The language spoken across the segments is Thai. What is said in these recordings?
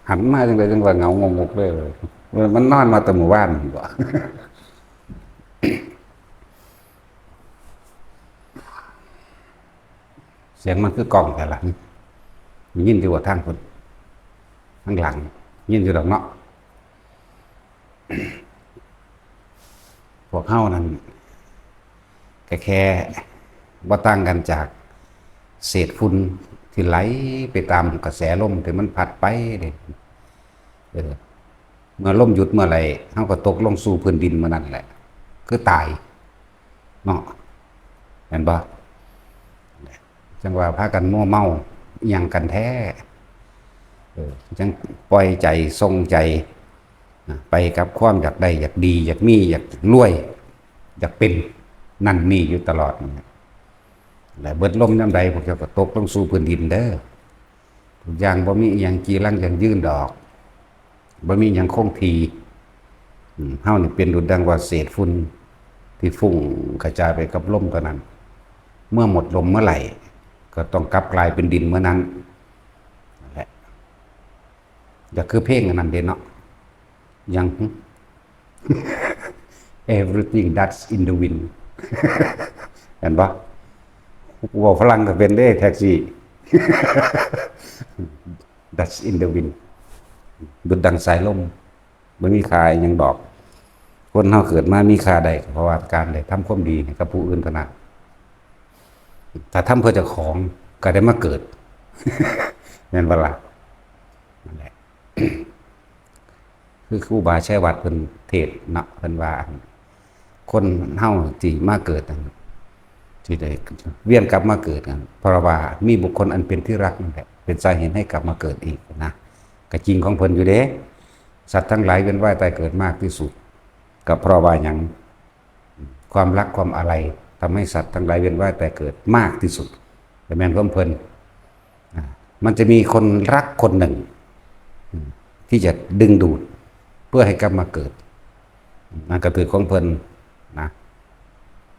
หันมาจังเลยจังว่าเหงางงกเลยมันนอนมาแต่หมู่บ้านบ่เสียงมันคือกล่องแต่ละมียินอยู่ว่าทางคนข้างหลังยินอยู่ดอกเนาะพวกเฮานั้นแค่บ่ต่างกันจากเศษฝุ่นที่ไหลไปตามกระแสลมที่มันพัดไปเด้เมื่อลมหยุดเมื่อไหร่เฮาก็ตกลงสู่พื้นดินเมื่อนั้นแหละคือตายเนาะเห็นบ่จังว่าพากันมั่วเมาอิหยังกันแท้จังปล่อยใจทรงใจไปกับความอยากได้อยากดีอยากมีอยากรวยอยากเป็นนั่นนี่อยู่ตลอดและเบิดลมน้ำใดพวกเจ้าก็ตกลงสู่พื้นดินเด้อทุกอย่างบ่มีอหย่างจีรังอย่างยืนดอกบ่มีอหย่างคงทีเฮานี่เป็นดุจดังว่าเศษฝุ่นที่ฟุ้งกระจายไปกับลมเท่านั้นเมื่อหมดลมเมื่อไหร่ก็ต้องกลับกลายเป็นดินเมื่อนั้นนั่นแหละอย่าคือเพลงอันนั้นเด้เนาะยัง everything that's in the wind เห็นปะว่าฝรั่งก็เป็นได้แท็กซี่ that's in the wind ดุจดังสายลมไม่มีค่าอหยังดอกคนเฮาเกิดมามีค่าได้เพราะว่าการได้ทำความดีให้กับผู้อื่นเท่านั้นถ้าทำเพื่อเจ้าของก็ได้มาเกิด แม่นบ่ล่ะนั่นแหละ คือครูบาชัยวัฒน์เพิ่นเทศน์เนาะเพิ่นว่าคนเฮาที่มาเกิดที่ได้เวียนกลับมาเกิดกันเพราะว่ามีบุคคลอันเป็นที่รักนั่นแหละเป็นสาเหตุให้กลับมาเกิดอีกนะก็จริงของเพิ่นอยู่เด้สัตว์ทั้งหลายเวียนว่ายตายเกิดมากที่สุดก็เพราะว่าหยังความรักความอะไรทำให้สัตว์ทั้งหลายเวียนว่ายตายเกิดมากที่สุดแต่แม่นของเพิ่นมันจะมีคนรักคนหนึ่งที่จะดึงดูดเพื่อให้กลับมาเกิดนั่นก็ถือของเพิ่นนะ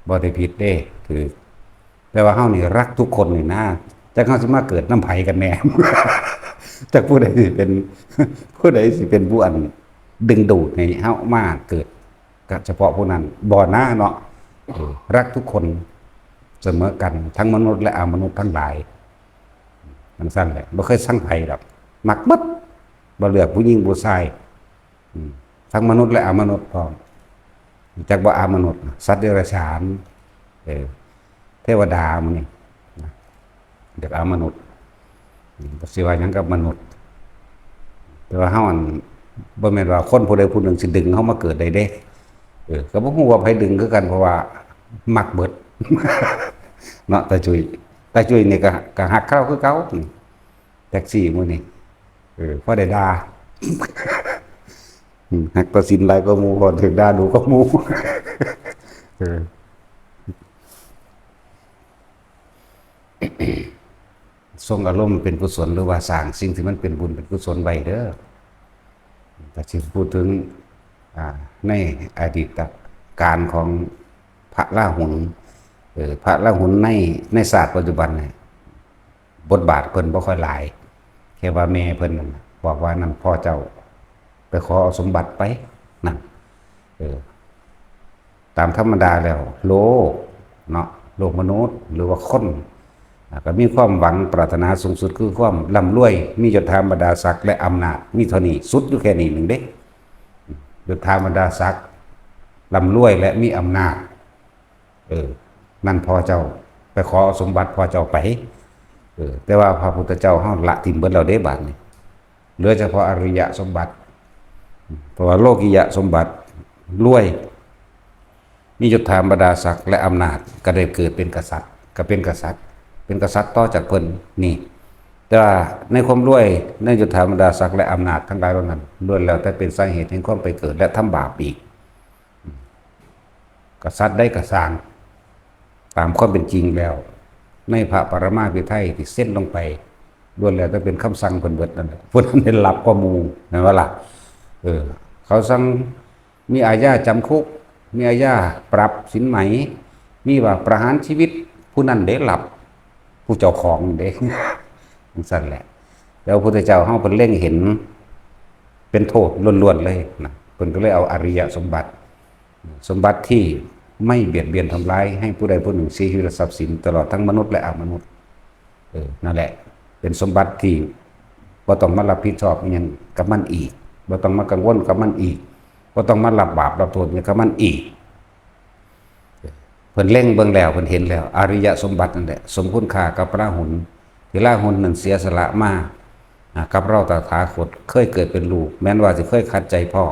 บ่ได้ผิดเด้ถือแต่ว่าเฮานี่รักทุกคนนี่นะจักเฮาสิมาเกิดน้ำไผกันแน่ จักผู้ใดสิเป็นผู้ใดสิเป็นผู้อันดึงดูดให้เฮามาเกิดก็เฉพาะผู้นั้นบ่หน้าเนาะรักทุกคนเสมอกันทั้งมนุษย์และอมนุษย์ทั้งหลายมันสั้นแหละบ่เคยสั่งไผดอกมักเบิดบ่เลือกผู้หญิงผู้ชายทั้งมนุษย์และอมนุษย์พร้อมจักบ่อมนุษย์สัตว์เดรัจฉานเทวดาหมื้นี้เด็กอมนุษย์บ่สิว่าหยังกับมนุษย์แต่ว่าเฮาอันบ่แม่นว่าคนผู้ใดผู้หนึ่งสิดึงเฮามาเกิดได้เด้ก็บ่ฮู้ว่าไผดึงคือกันเพราะว่ามักเบิด เนาะตาจุยนี่ก็ฮักเขาคือเก่าแท็กซี่มื้อนี้พอได้ด่า ฮักตาสินหลายก็หมู่พอถึงด่าดูก็หมู่ ทรงอารมณ์เป็นกุศลหรือว่าสร้างสิ่งที่มันเป็นบุญเป็นกุศลไว้เด้อแต่ที่พูดถึงในอดีตการของพระราหุลพระราหุลในศาสตร์ปัจจุบันเนี่ยบทบาทเพิ่นบ่ค่อยหลายแค่ว่าแม่เพิ่นบอกว่านั่นพ่อเจ้าไปขอสมบัติไปนั่นตามธรรมดาแล้วโลกเนาะโลกมนุษย์หรือว่าคนก็มีความหวังปรารถนาสูงสุดคือความร่ำรวยมียศถาบรรดาศักดิ์และอำนาจมีเท่านี้สุดอยู่แค่นี้หนึ่งเด้ยศถาบรรดาศักดิ์ร่ำรวยและมีอำนาจนั่นพอเจ้าไปขอสมบัติพอเจ้าไปแต่ว่าพระพุทธเจ้าเฮาละทิ่มเบิดแล้วเด้บัดนี้เหลือเฉพาะอริยสมบัติเพราะว่าโลกิยะสมบัติรวยมียศถาบรรดาศักดิ์และอำนาจก็ได้เกิดเป็นกษัตริย์ก็เป็นกษัตริย์ต่อจากเพิ่นนี่แต่ว่าในความรวยในยศถาบรรดาศักดิ์และอำนาจทั้งหลายเหล่านั้นล้วนแล้วแต่เป็นสาเหตุแห่งความไปเกิดและทำบาปอีกกษัตริย์ได้กระสร้างตามความเป็นจริงแล้วในพระปรมาภิไธยที่เส้นลงไปล้วนแล้วแต่เป็นคำสั่งเพิ่นเบิดนั่นแหละพวกนั้นได้รับข้อมูลนั่นว่าล่ะเขาสั่งมีอาญาจำคุกมีอาญาปรับสินไหมมีว่าประหารชีวิตผู้นั้นได้รับผู้เจ้าของเด้ สั่นแหละแล้วพระพุทธเจ้าเฮาเพิ่นเล็งเห็น เป็นโทษล้วนๆเลยนะเพิ่นก็เลยเอาอริยสมบัติสมบัติที่ไม่เบียดเบียนทำร้ายให้ผู้ใดผู้หนึ่งเสียชีวิตและทรัพย์สินตลอดทั้งมนุษย์และอมนุษย์นั่นแหละเป็นสมบัติที่บ่ต้องมารับผิดชอบอิหยังกับมันอีกบ่ต้องมากังวลกับมันอีกบ่ต้องมารับบาปรับโทษกับมันอีกเพิ่นเล็งเบิ่งแล้วเพิ่นเห็นแล้วอริยสมบัตินั่นแหละสมคุณค่ากับพระหุนที่พระหุนนั้นเสียสละมากับเราตถาคตเคยเกิดเป็นลูกแม้นว่าจะเคยขัดใจพ่อ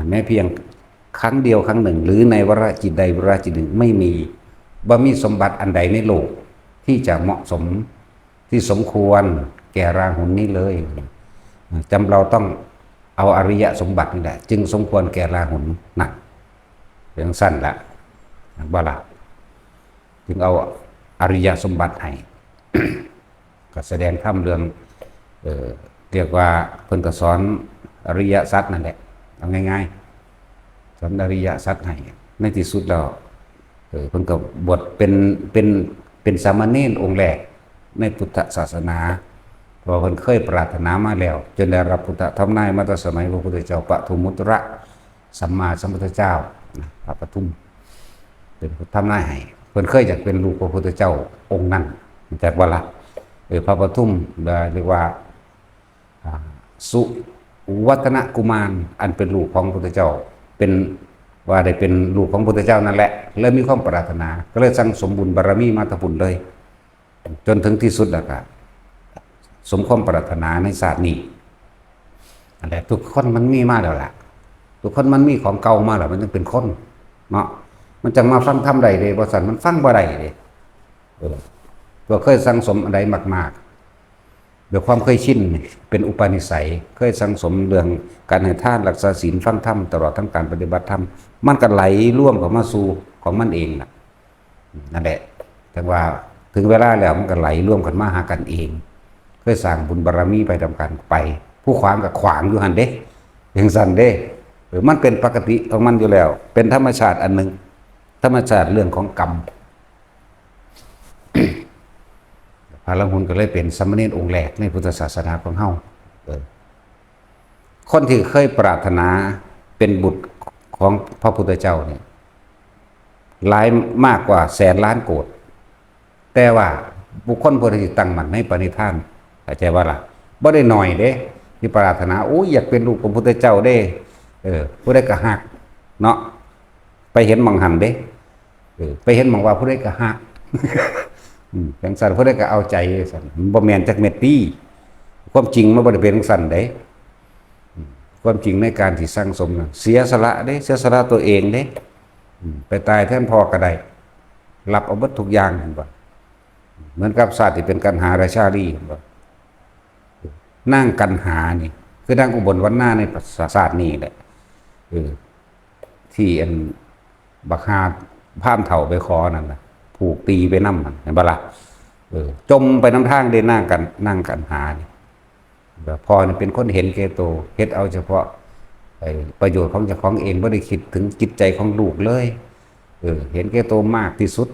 แม้เพียงครั้งเดียวครั้งหนึ่งหรือในวาระจิตใดวาระจิตหนึ่งไม่มีบ่มีสมบัติอันใดในโลกที่จะเหมาะสมที่สมควรแก่ราหุลนี้เลยจำเราต้องเอาอริยสมบัตินี่แหละจึงสมควรแก่ราหุลหนักเป็นสั้นละบ่ล่ะจึงเอาอริยสมบัติให้ ก็แสดงธรรมเรื่องเรียกว่าเพิ่นก็สอนอริยสัจนั่นแหละเอาง่ายๆสอนอริยสัจให้ในที่สุดแล้วเพิ่นก็บวชเป็นสามเณรองค์แรกในพุทธศาสนาเพราะเพิ่นเคยปรารถนามาแล้วจนได้รับพุทธธรรมนายมาตั้งสมัยพระพุทธเจ้าปทุมมุตระสัมมาสัมพุทธเจ้าพระปทุมเป็นพุทธธรรมนายให้เพิ่นเคยอยากเป็นลูกพระพุทธเจ้าองค์นั้นจากว่าละพระปทุมเรียกว่าสุวัฒนกุมารอันเป็นลูกของพระพุทธเจ้าเป็นว่าได้เป็นลูกของพระพุทธเจ้านั่นแหละเลยมีความปรารถนาก็เลยสั่งสมบุญบารมีมาตบุญเลยจนถึงที่สุดแล้วก็สมความปรารถนาในศาสตร์นี้อะไรทุกคนมันมีมาแล้วล่ะทุกคนมันมีของเก่ามาแล้วมันจึงเป็นคนเนาะมันจังมาฟังธรรมใดเลยบริษัทมันฟังบ่ได้เลยตัวเคยสั่งสมอะไรมากๆโดยความเคยชินเป็นอุปนิสัยเคยสั่งสมเรื่องการให้ทานรักษาศีลฟังธรรมตลอดทั้งการปฏิบัติธรรมมันก็ไหลร่วมเข้ามาสู่ของมันเองนั่นแหละแต่ว่าถึงเวลาแล้วมันก็ไหลร่วมกันมาหากันเองเคยสร้างบุญบารมีไปทำกันไปผู้ขวางกับขวางอยู่หันเด้ยังสั่นเด้หรือมันเป็นปกติของมันอยู่แล้วเป็นธรรมชาติอันหนึ่งธรรมชาติเรื่องของกรรม พระราหุลก็เลยเป็นสามเณรองค์แรกในพุทธศาสนาของเฮาคนที่เคยปรารถนาเป็นบุตรของพระพุทธเจ้าเนี่ยหลายมากกว่าแสนล้านโกฏแต่ว่าบุคคลผู้ที่ตั้งมั่นในปณิธานเข้าใจว่าล่ะบ่ได้น้อยเด้ที่ปรารถนาโอ้ยอยากเป็นลูกของพระพุทธเจ้าเด้ผู้ใดก็ฮักเนาะไปเห็นมังหันเด้ไปเห็นมังว่าผู้ใดก็ฮักจังสันผู้ใดก็เอาใจสันบ่แม่นจักเม็ดตี้ความจริงมันบ่ได้เป็นจังสันเด้ความจริงในการที่สร้างสมเสียสละเด้เสียสละตัวเองเด้ไปตายแทนพ่อก็ได้รับเอาเบิดทุกอย่างบ่เหมือนกับศาสตร์ที่เป็นกันหาราชาลีบ่นั่งกันหานี่คือนั่งอุบลวรรณาในศาสตร์นี้แหละที่อันบักฮาพามเฒ่าไปขอนั่นน่ะผูกตีไปน้ำมันเห็นบ่ล่ะจมไปน้ำทางได้นั่งกันหานี่พอนี่เป็นคนเห็นแก่ตัวเฮ็ดเอาเฉพาะประโยชน์ของเจ้าของเองไม่ได้คิดถึงจิตใจของลูกเลยเห็นแก่ตัวมากที่สุด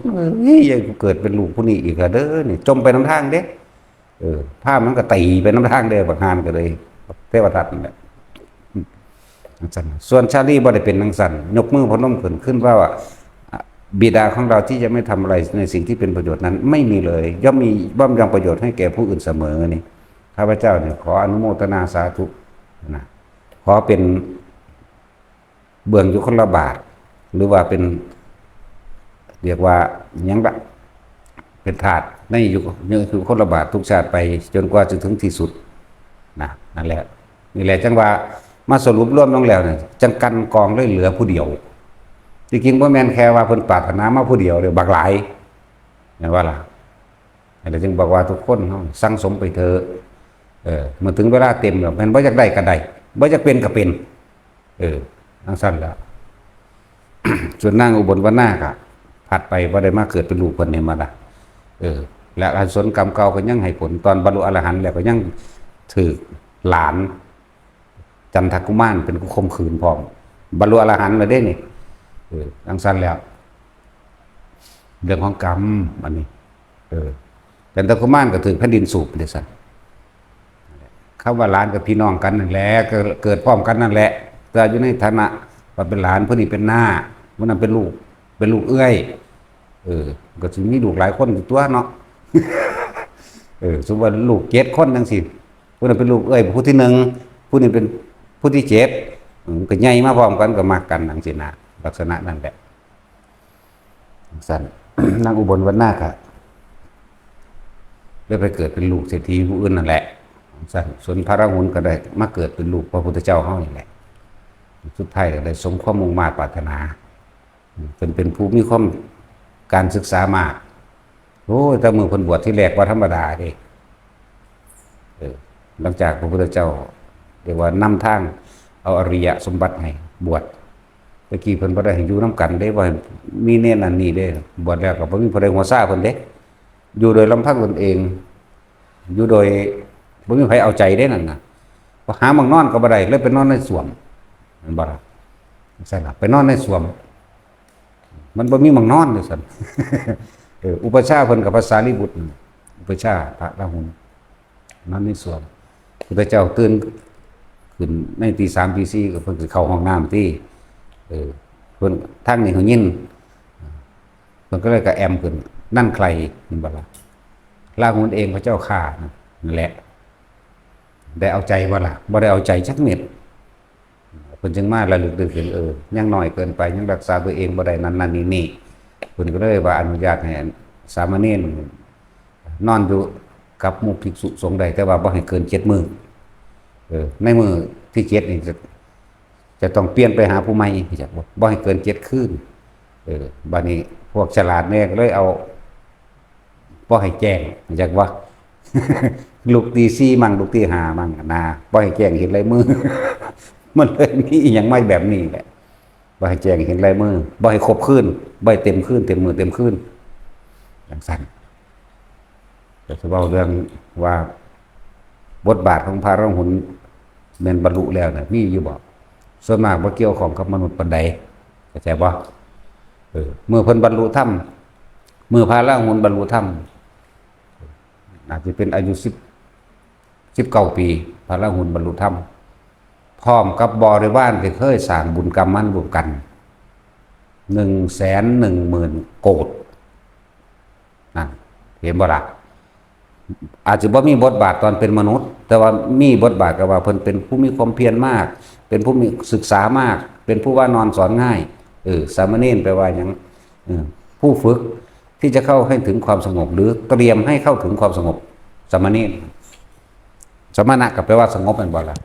ยังเกิดเป็นลูกผู้นี้อีกเด้อนี่จมไปน้ำทางเด้ภาพมันก็ตีไปน้ำทางเด้บักฮานก็เลยเทวทัตนั่นแหละส่วนชาลีบ่ได้เป็นนังสันยกมือพนมขึ้นว่าบิดาของเราที่จะไม่ทำอะไรในสิ่งที่เป็นประโยชน์นั้นไม่มีเลยย่อมมียังประโยชน์ให้แก่ผู้อื่นเสมอนี่ข้าพเจ้าเนี่ยขออนุโมทนาสาธุนะขอเป็นเบื้องยุคลบาทหรือว่าเป็นเรียกว่ายังแบบเป็นถาดในยุคคนละบาททุกชาติไปจนกว่าจะถึงที่สุดนะนั่นแหละนี่แหละจังว่ามาสรุปร่วมลงแล้วเนี่ยจังกันกองเลยเหลือผู้เดียวจริงๆว่าแมนแค่ว่าเพิ่นปรารถนามาผู้เดียวเลยบักหลายเห็นว่าล่ะแต่จึงบอกว่าทุกคนสั่งสมไปเถอะเมื่อถึงเวลาเต็มแล้วมันบ่อยากได้ก็ได้บ่อยากเป็นก็เป็นทั้งสั้นแล้ว ส่วนนางอุบลวรรณาก็ผัดไปบ่ได้มาเกิดเป็นลูกคนนี้มาละและอาสนกรรมเก่าก็ยังให้ผลตอนบรรลุอรหันต์แล้วก็ยังถือหลานจันทกุมารเป็นผู้ข่มขืนพร้อมบรรลุอรหันต์เลยได้นี่ทั้งสั้นแล้วเรื่องของกรรมอันนี้จันทกุมารก็ถือแผ่นดินสูบไปเลยสัก คำว่าหลานกับพี่น้องกันนั่นแหละเกิดพร้อมกันนั่นแหละแต่อยู่ในฐานะว่าเป็นหลานผู้นี้เป็นหน้าผู้นั้นเป็นลูกเอื้อยก็สิมีลูกหลายคนอยู่ตัวเนาะสมมุติว่าลูก7คนจังซี่ผู้นั้นเป็นลูกเอื้อยผู้ที่1ผู้นี้เป็นผู้ที่7ก็ใหญ่มาพร้อมกันก็มักกันจังซี่นะลักษณะนั้นแหละสั่น นางอุบลวรรณาค่ะได้ไปเกิดเป็นลูกเศรษฐีผู้อื่นนั่นแหละส่วนพระราหุลก็ได้มาเกิดเป็นลูกพระพุทธเจ้าเฮานี่แหละสุดท้ายก็ได้สมความมุ่งมา่ปรารถนาเป็นผู้มีความการศึกษามากโอ้ยแต่มือเพิ่นบวชที่แรกว่าธรรมดาเด้หลังจากพระพุทธเจ้าเรียกว่านำทางเอาอริยสมบัติให้บวชตะกี้เพิ่นบ่ได้ให้อยู่นำกันเด้ว่ามีเน้นอันนี้เด้บวชแล้วก็บ่มีผู้ใดหัวซ่าเพิ่นเด้อยู่โดยลำพังตนเองอยู่โดยบ่มีใครเอาใจได้นั่นน่ะพอหาหม้องนอนก็บ่ได้เลยไปนอนในสวนมันบ่ล่ะใช่ล่ะไปนอนในสวนมันบ่มีหม้องนอนเลยซั่น อุปชฌาย์เพิ่นกับภาษาลิบุตรอุปชฌาย์พระราหุลนอนในสวนพุทธเจ้าตื่นขึ้นในตี3ตี4ก็เพิ่นสิเข้าห้องน้ำที่เพิ่นทางนี้เขายินเพิ่นก็เลยก็แอมขึ้นนั่นใครมันบ่ล่ะราหุลเองพระเจ้าข้านั่นแหละได้เอาใจบ่ล่ะบ่ได้เอาใจจักเม็ดเพิ่นจึงมาระลึกถึงยังน้อยเกินไปยังรักษาตัวเองบ่ได้นั่นนี่เพิ่นก็เลยว่าอนุญาตให้สามเณรนอนอยู่กับหมู่ภิกษุสงฆ์ได้แต่ว่าบ่ให้เกิน7มื้อในมื้อที่7นี่จะต้องเปลี่ยนไปหาผู้ใหม่จักบ่ให้เกิน7คืนบัดนี้พวกฉลาดแน่ก็เลยเอาบ่ให้แจ้งจักว่า ลูกตี4มั่งลูกตี5มั่งนะบ่ให้แจ้งเห็นลายมือ มันเลยมีอีหยังไม่แบบนี้แหละบ่ให้แจ้งเห็นลายมือบ่ให้ครบคืนบ่ให้เต็มคืนเต็มมือเต็มคืนจังซั่นแต่จะเว้าเรื่องว่าบทบาทของพระราหุลแม่นบรรลุแล้วน่ะมีอยู่บ่ส่วนมากบ่เกี่ยวของกับมนุษย์ปานใดเข้าใจบ่เมื่อเพิ่นบรรลุธรรมเมื่อพระราหุลบรรลุธรรมอาจจะเป็นอายุ19 ปีพระราหุลบรรลุธรรมพร้อมกับบริวารที่เคยสร้างบุญกรรมมันรวมกัน 110,000 โกฏนั่นเห็นบ่ล่ะอาจจะบ่มีบทบาทตอนเป็นมนุษย์แต่ว่ามีบทบาทก็ว่าเพิ่นเป็นผู้มีความเพียรมากเป็นผู้มีศึกษามากเป็นผู้ว่านอนสอนง่ายสามเณรแปลว่าหยังผู้ฝึกที่จะเข้าให้ถึงความสงบหรือเตรียมให้เข้าถึงความสงบสามเณรสมณะก็แปลว่าสงบเป็นบ่ล่ะ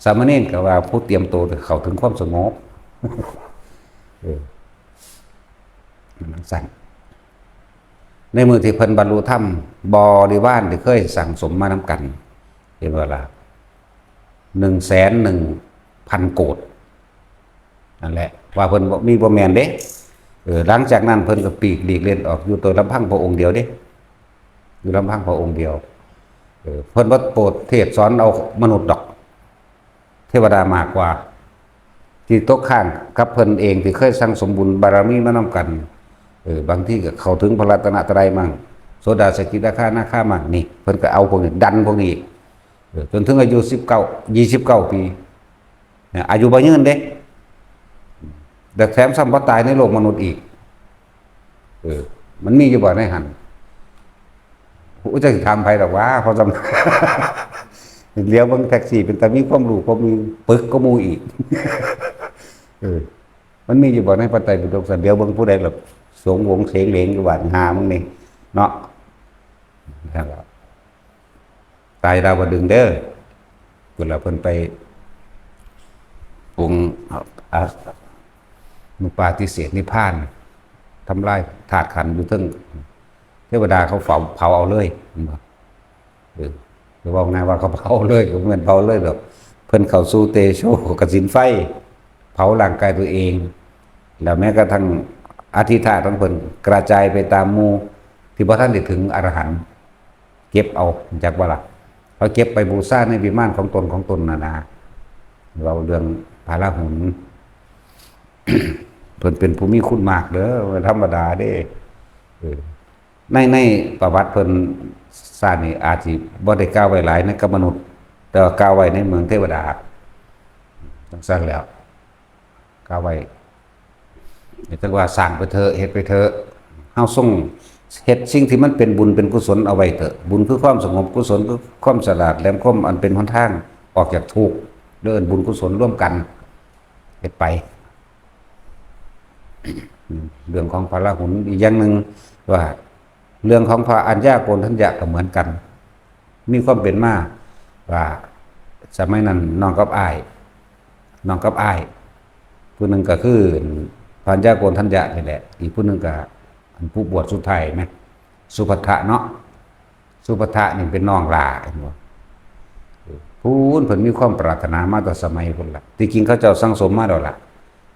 สามเณรก็ว่าผู้เตรียมตัวเข้าถึงความสงบสั่งในมือที่เพิ่นบรรลุธรรมบริวารที่เคยสั่งสมมานำกันเห็นว่าล่ะ110,000 โกฏนั่นแหละว่าเพิ่นมีบ่แม่นเด้หลังจากนั้นเพิ่นก็ปีกหลีกเล่นออกอยู่ตัวลำพังพระองค์เดียวเด้อยู่ลำพังพระองค์เดียวเพิ่นบ่โปรดเทศสอนเอามนุษย์ดอกเทวดามากกว่าที่ตกข้างกับเพิ่นเองที่เคยสั่งสมบุญบารมีมานำกันบางที่ก็เข้าถึงพระรัตนตรัยมั่งโสดาสกิทาคานาคามั่งนี่เพิ่นก็เอาพวกนี้ดันพวกนี้จนถึงอายุ29 ปีเนี่ยอายุบ่ยืนเด้แต่แถมซ้ำบ่ตายในโลกมนุษย์อีกมันมีอยู่บ่ในหันผู้จะถามไผดอกว่าพอจำ เลี้ยวเบิ่งแท็กซี่เป็นแต่มีความรู้ความมีปึกก็มูอีกมันมีอยู่บ่ในปัจจัยปิฎกสันเดียวเบิ่งผู้ใดแบบสงวงเสงเหลงอยู่บ้านหามึงนี่เนาะนะครับตายดาวดึงเด้อเวลาเพิ่นไปปรุงนุปาทิเศษนิพพานทำลายธาตุขันธ์อยู่เทิงเทวดาเขาเผาเอาเลยหรือว่าไงว่าเขาเผาเลยเหมือนเผาเลยแบบเพิ่นเข้าสู่เตโชกสินไฟเผาร่างกายตัวเองแล้วแม้กระทั่งอธิธาตุของเพิ่นกระจายไปตามหมู่ที่บ่ทันได้ถึงอรหันต์เก็บเอาจากว่าล่ะเขาเก็บไปบูชาในวิมานของตนน่ะนะเราเรื่องพระราหุล เพิ่นเป็นผู้มีคุณมากเด้อธรรมดาเด้ในประวัติเพิ่นซ่านี่อาจสิบ่ได้กล่าวไว้หลายในกับมนุษย์ แต่ว่ากล่าวไว้ในเมืองเทวดาจังซั่นแล้วกล่าวไว้แต่ว่าสร้างไปเถอะเฮ็ดไปเถอะเฮาส่งเฮ็ดสิ่งที่มันเป็นบุญเป็นกุศลเอาไว้เถอะบุญคือความสงบกุศลคือความฉลาดแหลมคมอันเป็นหนทางออกจากทุกข์เดินบุญกุศลร่วมกันเฮ็ดไปเรื่องของพระราหุลอีกอย่างหนึ่งว่าเรื่องของพระอัญญาโกณฑัญญะก็เหมือนกันมีความเป็นมาว่าสมัยนั้นน้องกับอ้ายผู้หนึ่งก็คือพระอัญญาโกณฑัญญะนี่แหละอีกผู้หนึ่งก็ผู้บวชสุดท้ายไหมสุภัททะเนาะสุภัททะนี่เป็นน้องหลาผู้เพิ่นมีความปรารถนามาตั้งสมัยพุ่นล่ะที่จริงเขาเจ้าสังสมมาแล้วล่ะ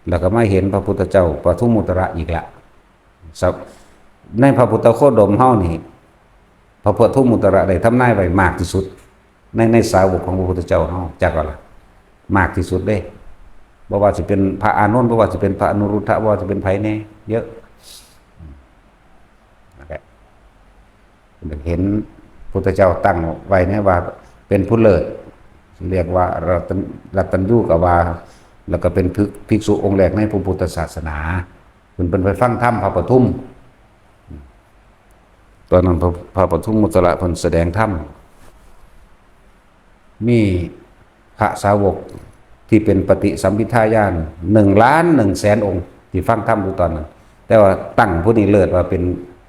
แล้วก็มาเห็นพระพุทธเจ้าปทุมมุตระอีกละในพระพุทธโคดมเฮานี่พระพุทธมุตระได้ทำนายไว้มากที่สุดในสาวกของพระพุทธเจ้าเฮาจักว่าล่ะมากที่สุดเด้บ่ว่าสิเป็นพระอานนท์บ่ว่าสิเป็นพระอนุรุทธะบ่ว่าสิเป็นไผแน่เยอะนั่นแหละเห็นพุทธเจ้าตั้งไว้เนี่ยว่าเป็นผู้เลิศเรียกว่ารัตตัญญูกว่าแล้วก็เป็นภิกษุองค์แรกในพระพุทธศาสนาเพิ่นไปฟังธรรมพระปทุมตอนนั้นพระปทุมมุตระเพิ่นแสดงธรรมมีพระสาวกที่เป็นปฏิสัมภิทาญาณ1,100,000 องค์ที่ฟังธรรมอยู่ตอนนั้นแต่ว่าตั้งผู้นี้เลิศว่าเป็น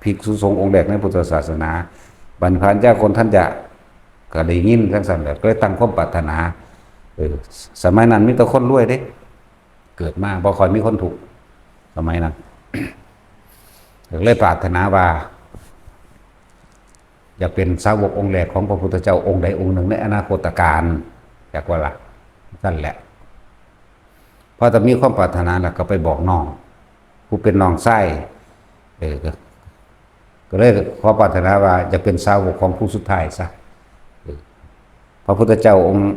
ภิกษุสงฆ์องค์แรกในพุทธศาสนาบรรพาญาโกณฑัญญะก็ได้ยินจังซั่นก็เลยตั้งความปรารถนาสมัยนั้นมีแต่คนรวยเด้เกิดมาบ่ค่อยมีคนถูกสมัยนั้นเลยปรารถนาว่าอยากเป็นสาวกองค์แรกของพระพุทธเจ้าองค์ใดองค์หนึ่งในอนาคตการอยากว่าล่ะนั่นแหละพอจะมีความปรารถนาแล้วก็ไปบอกน้องผู้เป็นน้องไส้ก็เลยขอปรารถนาว่าจะเป็นสาวกของผู้สุดท้ายซะพระพุทธเจ้าองค์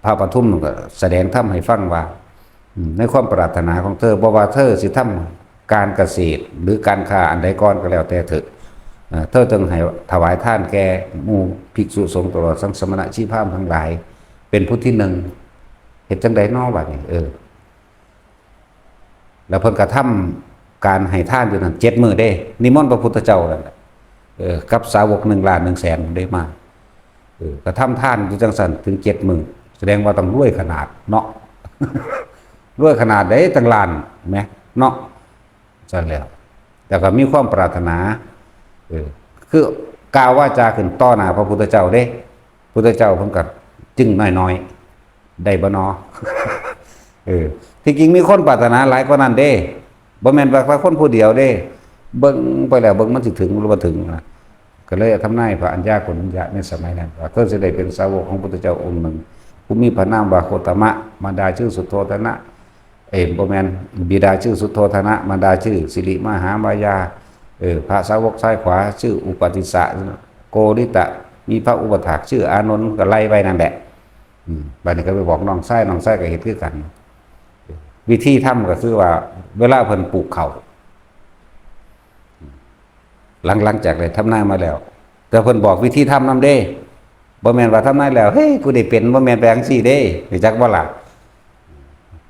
พระปทุมก็แสดงธรรมให้ฟังว่าในความปรารถนาของเธอบ่ว่าเธอสิทำการเกษตรหรือการค้าอันใดก่อนก็แล้วแต่เถอะเธอจึงให้ถวายทานแก่หมู่ภิกษุสงฆ์ตลอดทั้งสมณะชีพราหมณ์ทั้งหลายเป็นผู้ที่หนึ่งเฮ็ดจังได๋น้อบัดนี้แล้วเพิ่นก็ทำการให้ทานอยู่นั่น7 มื้อเด้นิมนต์พระพุทธเจ้านั่นแหละกับสาวก1,100,000ได้มาก็ทำทานอยู่จังซั่นถึง7 มื้อแสดงว่าต้องรวยขนาดเนาะ รวยขนาดใดตั้งล้านแหมเนาะซั่นแล้วแต่ก็มีความปรารถนาคือกล่าวว่าจาขึ้นต่อหน้าพระพุทธเจ้าเด้พุทธเจ้าเพิ่นก็จึงน้อยๆได้บ่เนาะ ที่จริงมีคนปรารถนาหลายกว่านั้นเด้บ่แม่นว่าคนผู้เดียวเด้เบิ่งไปแล้วเบิ่งมันสิถึงหรือบ่ถึงนะก็เลยทำนายพระอัญญาโกณฑัญญะในสมัยนั้นว่าเธอสิได้เป็นสาวกของพระพุทธเจ้าองค์หนึ่งผู้มีพระนามว่าโคตมะมารดาชื่อสุโธทนะบ่แม่นบิดาชื่อสุโธทนะมารดาชื่อสิริมหามายาพระสาวกซ้ายขวาชื่ออุปติสสะโกริตะมีพระอุปถากชื่ออานนท์ก็ไล่ไปนั่นแหละบัดนี้ก็ไปบอกน้องไส้ก็เฮ็ดคือกันวิธีทำก็คือว่าเวลาเพิ่นปลูกข้าวหลังจากได้ทำนายมาแล้วแต่เพิ่นบอกวิธีทำนำเด้บ่แม่นว่าทำนายแล้วเฮ้ยกูได้เป็นบ่แม่นแปลงซี่เด้รู้จักบ่ล่ะ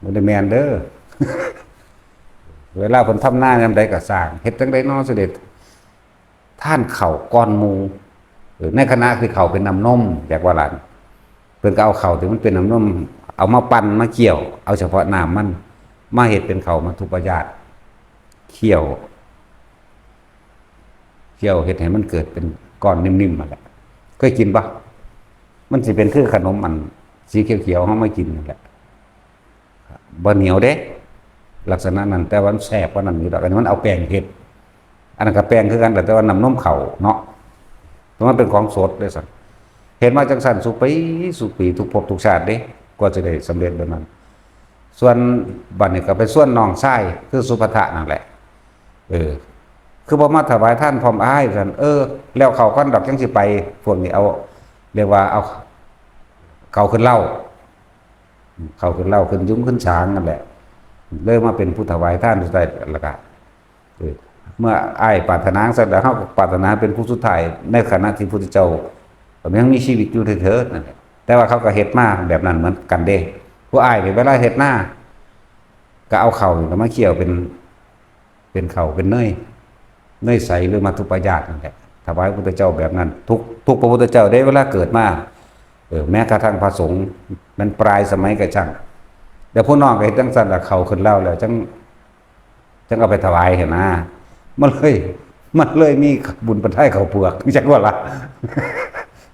บ่ได้แม่นเด้อ เวลาเพิ่นทำนายนำใดก็สร้างเฮ็ดจังได๋น้อเสด็จท่านข้าวก้อนหมู่ในคณะคือข้าวเป็นน้ำนมอยากว่าล่ะเพิ่นก็เอาข้าวที่มันเป็นน้ำนมเอามาปั่นมาเคี่ยวเอาเฉพาะน้ำมันมาเฮ็ดเป็นข้าวมัทุปายาตเคี่ยวเฮ็ดให้มันเกิดเป็นก้อนนิ่มๆมาแหละเคยกินปะมันสิเป็นคือขนมมันสีเขียวๆเฮามากินนั่นแหละบ่เหนียวเด้ลักษณะนั้นแต่ว่ามันแซ่บกว่านั้นอยู่ดอกอันนี้มันเอาแป้งเฮ็ดอันนั้นก็แป้งคือกันแต่ว่าน้ำนมข้าวเนาะเพราะมันเป็นของสดเด้อซั่นเห็นมาจังซั่นสุปีทุกภพทุกชาติเด้กว่าจะได้สำเร็จแบบนั้นส่วนบัดนี้ก็ไปส่วนน้องชายคือสุภัททะนั่นแหละคือบ่มาถวายท่านพร้อมอ้ายซั่นแล้วเขาก่อนดอกจังสิไปพวกนี้เอาเรียกว่าเอาเขาขึ้นเหล้าขึ้นยุ้งขึ้นช้างนั่นแหละเลยมาเป็นผู้ถวายท่านสุดท้ายแล้วก็เมื่ออ้ายปรารถนาสักแล้วเฮาปรารถนาเป็นผู้สุดท้ายในขณะที่พระพุทธเจ้ายังมีชีวิตอยู่เถิดนั่นแหละ แต่ว่าเขาก็เฮ็ดมาแบบนั้นเหมือนกันเด้ผู้อ้ายนี่เวลาเฮ็ดหน้าก็เอาเข่านี่ก็มาเคี่ยวเป็นเข่าเป็นเนยใสหรือมัทุปายาตนั่นแหละถวายพระพุทธเจ้าแบบนั้นทุกพระพุทธเจ้าได้เวลาเกิดมาแม้กระทั่งพระสงฆ์มันปลายสมัยก็ช่างแต่ผู้น้องก็เฮ็ดจังซั่นล่ะเขาขึ้นแล้วจังเอาไปถวายเห็นนะมันเลยมีบุญประทายเขาเปลือกจังว่าล่ะ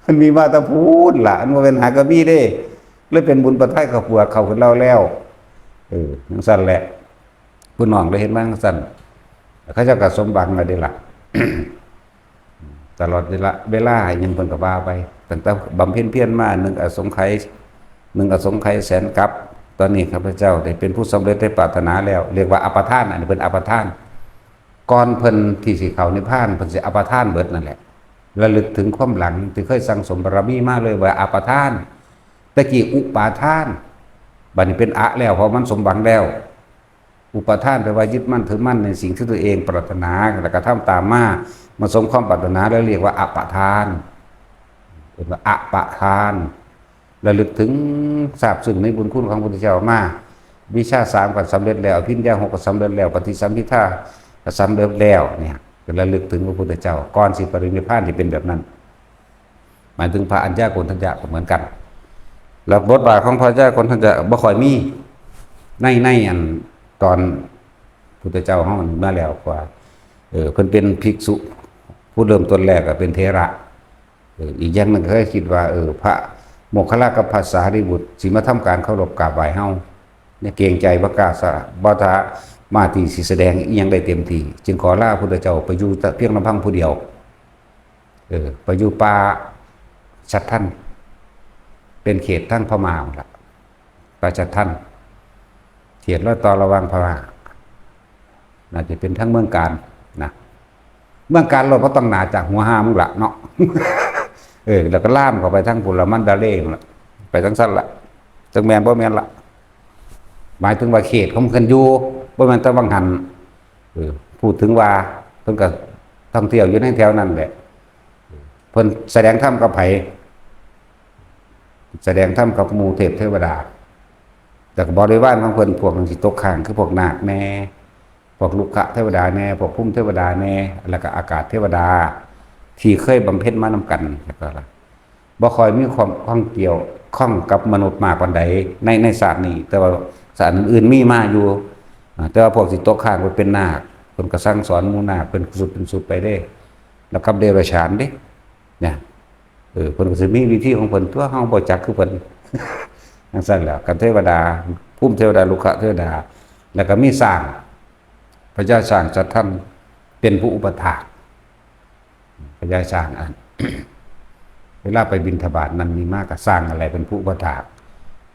มันมีมาแตะพูดล่ะอันว่าเป็นหากระบี่เด้เลยเป็นบุญประทายเขาเปลือกเขาขึ้นแล้วจังซั่นแหละผู้น้องเลยเห็นว่าจังซั่นเขาเจ้าก็สมบังมาได้ล่ะ ตลอดเวลายังเพิ่นก็ว่าไปตั้งแต่บำเพ็ญเพียรมา1 อสงไขยแสนกับตอนนี้ข้าพเจ้าได้เป็นผู้สำเร็จได้ปรารถนาแล้วเรียกว่าอัปทานอันนี้เป็นอัปทานก่อนเพิ่นที่สิเข้านิพพานเพิ่นสิอัปทานเบิดนั่นแหละระลึกถึงความหลังที่เคยสั่งสมบารมีมาเลยว่าอัปทานตะกี้อุปาทานบัดนี้เป็นอะแล้วเพราะมันสมหวังแล้วอุปทานแปลว่ายึดมั่นถือมั่นในสิ่งที่ตัวเองปรารถนาแล้วก็ทำตามมาสมความปรารถนาแล้วเรียกว่าอัปทานเป็นว่าอัปทานระลึกถึงทราบซึ้งในบุญคุณของพระพุทธเจ้ามาวิชา3ก็สำเร็จแล้วอภิญญา6ก็สำเร็จแล้วปฏิสัมภิทาก็สำเร็จแล้วเนี่ยก็ระลึกถึงพระพุทธเจ้าก่อนสิปรินิพพานที่เป็นแบบนั้นหมายถึงพระอัญญาโกณฑัญญะก็เหมือนกันแล้วบทบาทของพระอัญญาโกณฑัญญะบ่ค่อยมีในอันตอนพุทธเจ้าเฮามาแล้วกว่าเพิ่นเป็นภิกษุผู้เริ่มต้นแรกก็เป็นเถระอีกอย่างนึงเคยคิดว่าพระโมคคัลลากับพระสารีบุตรสิมาทำการเคารพกราบไหว้เฮาเนี่ยเกรงใจบ่กล้าสละบ่ทามาที่สิแสดงอีหยังได้เต็มที่จึงขอลาพระพุทธเจ้าไปอยู่เพียงลำพังผู้เดียวไปอยู่ป่าชัดท่านเป็นเขตทั้งพม่าล่ะป่าชัดท่านเขตรอยต่อระหว่างพม่าน่าจะเป็นทั้งเมืองการนะเมืองการเราก็ต้องหนาจากหัวห้ามึงละเนาะ แล้วก็ล่ามเข้าไปทั้งปุระมันดาเล่ละไปทั้งสั้นละจังแมนบ่แมนละหมายถึงว่าเขตของมันอยู่บ่แมนตะวังหันพูดถึงว่าเพิ่นก็ท่องเที่ยวอยู่ในแถวนั้นแหละเพิ่นแสดงธรรมกับไผแสดงธรรมกับหมู่เทพเทวดาแต่บริวารของเพิ่นพวกนั้นสิตกข้างคือพวกนาคแน่พวกลุกขะเทวดาแน่พวกพุ่มเทวดาแน่แล้วก็อากาศเทวดาที่เคยบำเพ็ญมานำกันแล้วก็บ่ค่อยมีความข้องเกี่ยวข้องกับมนุษย์มากปานใดในศาสตร์นี้แต่ว่าศาสตร์อื่นๆมีมาอยู่แต่ว่าพวกสิตกข้างไปเป็นนาคเพิ่นก็สั่งสอนหมู่นาคเป็นสุดไปเด้แล้วกับเดรัจฉานเด้เนี่ยเพิ่นก็สิมีวิธีของเพิ่นตัวเฮาบ่จักคือเพิ่น จังซั่นแหละกันเทวดาพุ่มเทวดาลุกขะเทวดาแล้วก็มีสร้างพระเจ้าสร้างจัดท่านเป็นผู้อุปถากพระเจ้าสร้างอัน เวลาไปบิณฑบาตนั้นมีมากก็สร้างอะไรเป็นผู้อุปถาก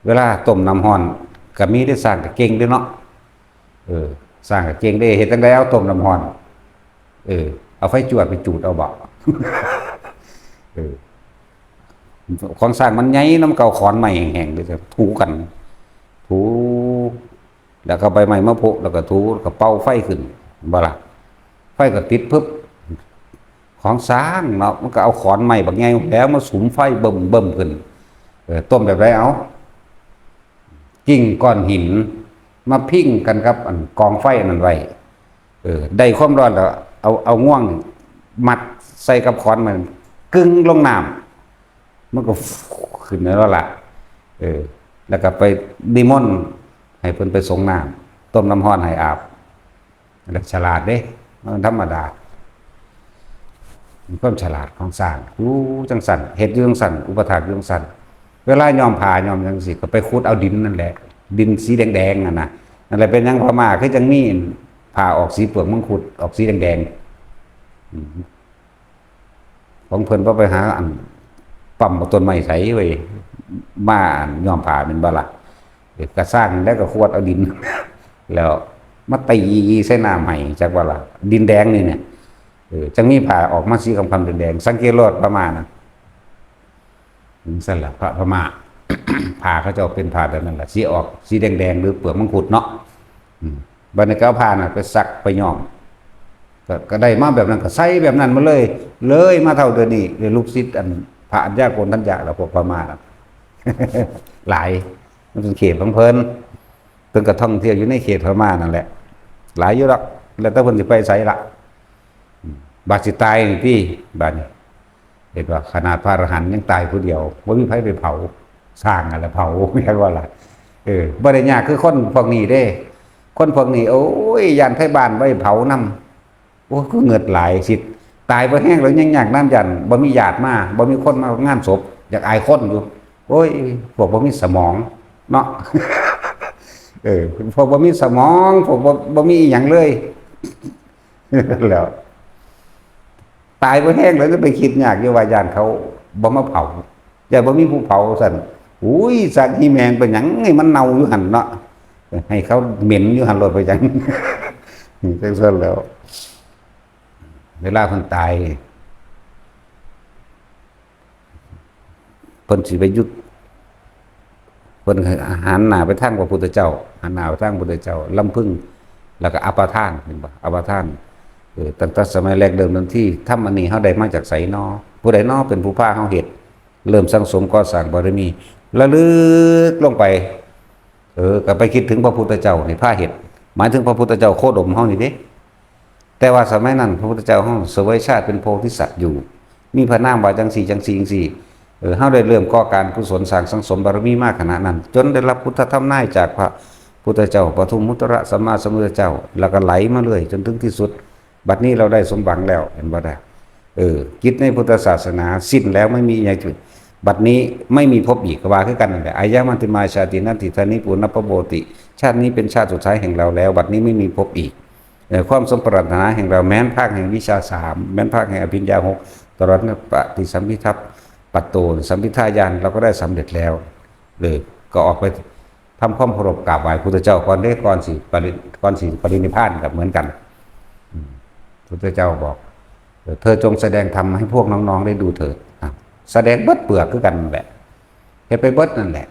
เวลาต้มน้ำร้อนก็มีได้สร้างก็เก่งด้วยเนาะสร้างก็เก่งได้เฮ็ดจังได๋เอาต้มน้ำร้อนเอาไฟจวดไปจูดเอาบ่ ของสร้างมันใหญ่น้ำเก่าขอนใหม่แห้งๆเลยจะถูกันถูแล้วก็ใบไม้มะพร้าวแล้วก็ถูแล้วก็เป่าไฟขึ้นบ่ล่ะไฟก็ติดปึ๊บของสร้างเนาะมันก็เอาขอนใหม่บักใหญ่แล้วมาสุมไฟเบิ่มขึ้นต้มแบบไรเอากิ่งก้อนหินมาพิ้งกันครับอันกองไฟนั่นไว้ได้ความร้อนแล้วเอาง่วงมัดใส่กับขอนมันกึ่งลงน้ำมันก็ขึ้นแล้วล่ะแล้วก็ไปนิมนต์ให้เพิ่นไปสงน้ำต้มน้ำร้อนให้อาบแล้วฉลาดเด้มันธรรมดามีความฉลาดของสร้างรู้จังสั่นเฮ็ดอยู่จังสั่นอุปถากอยู่จังสั่นเวลายอมผ่ายอมจังสิก็ไปขุดเอาดินนั่นแหละดินสีแดงๆนั่นน่ะนั่นแหละเป็นหยังพม่าคือจังมีผ่าออกสีเปลือกมังคุดออกสีแดงๆของเพิ่นบ่ไปหาอันปั๊มต้นไม้ไสไว้มายอมผ่าเป็นบ่ล่ะก็สร้างแล้วก็ขวดเอาดิน แล้วมาตีใส่น้ำให้จักว่าล่ะดินแดงนี่เนี่ยจังมีผ่าออกมาสีคำแดงๆสังเกตรถพม่านะสั่นล่ะพระพม่า ผ่าเขาจะเป็นผ่าแบบนั้นแหละสีออกสีแดงๆหรือเปลือกมังคุดเนาะบัดนี้ก็เอาผ่าน่ะไปซักไปย้อมก็ได้มาแบบนั้นก็ใส่แบบนั้นมาเลยมาเท่าเดี๋ยวนี้เดี๋ยวลูกศิษย์อันพระอัญญาโกณฑัญญะแล้วพวกพม่าน่ะ หลายมันเป็นเขตของเพิ่นเพิ่นก็ท่องเที่ยวอยู่ในเขตพม่านั่นแหละหลายอยู่หรอกแล้วแต่เพิ่นสิไปไสละบาดสิตายนี่พี่บาดนี้เห็นว่าขนาดพระอรหันต์ยังตายผู้เดียวบ่มีไผไปเผาสร้างอะไรเผาแม่นว่าล่ะบ่ได้ยากคือคนพวกนี้เด้คนพวกนี้โอ้ยย่านไทบ้านไว้เผานำโอ้ก็เงิดหลายสิตายบ่แห้งแล้วยังยากน้ำยันบ่มีญาติมาบ่มีคนมางานศพอยากอายคนอยู่โอ้ยพวกบ่มีสมองเนาะ พวกบ่มีสมองพวกบ่มีอีหยังเลย แล้วตายบ่แห้งแล้วจะไปคิดยากอยู่ว่าญาติเขาบ่มาเผาอย่าบ่มีผู้เผาซั่นอุ้ยสักอีแมงเป็นหยังให้มันเน่าอยู่หั่นเนาะให้เขาเหม็นอยู่หั่นโลดไปจัง จังซั่นแล้ว เวลาเพิ่นตายเพิ่นสิไปยุดเพิ่นหันหน้าไปทางพระพุทธเจ้าหันหน้าไปทางพระพุทธเจ้าลำพึงแล้วก็อัปทานเห็นบ่อัปทานตั้งแต่สมัยแรกเดิมนั้นที่ทำอันนี้เฮาได้มาจากไสนอผู้ใดนอเป็นผู้พาเฮาเฮ็ดเริ่มสังสมก่อสร้างบารมีระลึกลงไปก็ไปคิดถึงพระพุทธเจ้านี่พาเฮ็ดหมายถึงพระพุทธเจ้าโคดมเฮานี่เด้แต่ว่าสมัยนั้นพระพุทธเจ้าเฮาเสวยชาติเป็นโพธิสัตว์อยู่มีพระนามว่าจังสี่เฮาได้เริ่มก่อการกุศลสร้างสังสมบารมีมากขนาดนั้นจนได้รับพุทธธรรมนายจากพระพุทธเจ้าปทุมมุตระสัมมาสัมพุทธเจ้าแล้วก็ไหลมาเรื่อยจนถึงที่สุดบัดนี้เราได้สมหวังแล้วเห็นบ่ได้กิจในพุทธศาสนาสิ้นแล้วไม่มีอย่างอื่นบัดนี้ไม่มีพบอีกก็ว่าคือกันนั่นแหละอายะมันติมาชาตินัตติธานิปุณพโบติชาตินี้เป็นชาติสุดท้ายแห่งเราแล้วบัดนี้ไม่มีพบอีกความสมปรารถนาแห่งเราแม้นภาคแห่งวิชา3แม้นภาคแห่งอภิญญา6ตลอดปฏิสัมพิทัพปัตโตสัมพิทายานเราก็ได้สำเร็จแล้วเลยก็ออกไปทำความเคารพกราบไหว้พุทธเจ้าก่อนได้ก่อนสิปรินิพพานกับเหมือนกันพุทธเจ้าบอกเธอจงแสดงธรรมให้พวกน้องๆได้ดูเถิดแสดงเบิดเปลือกคือกันนั่นแหละเฮ็ดไปเบิดนั่นแหละ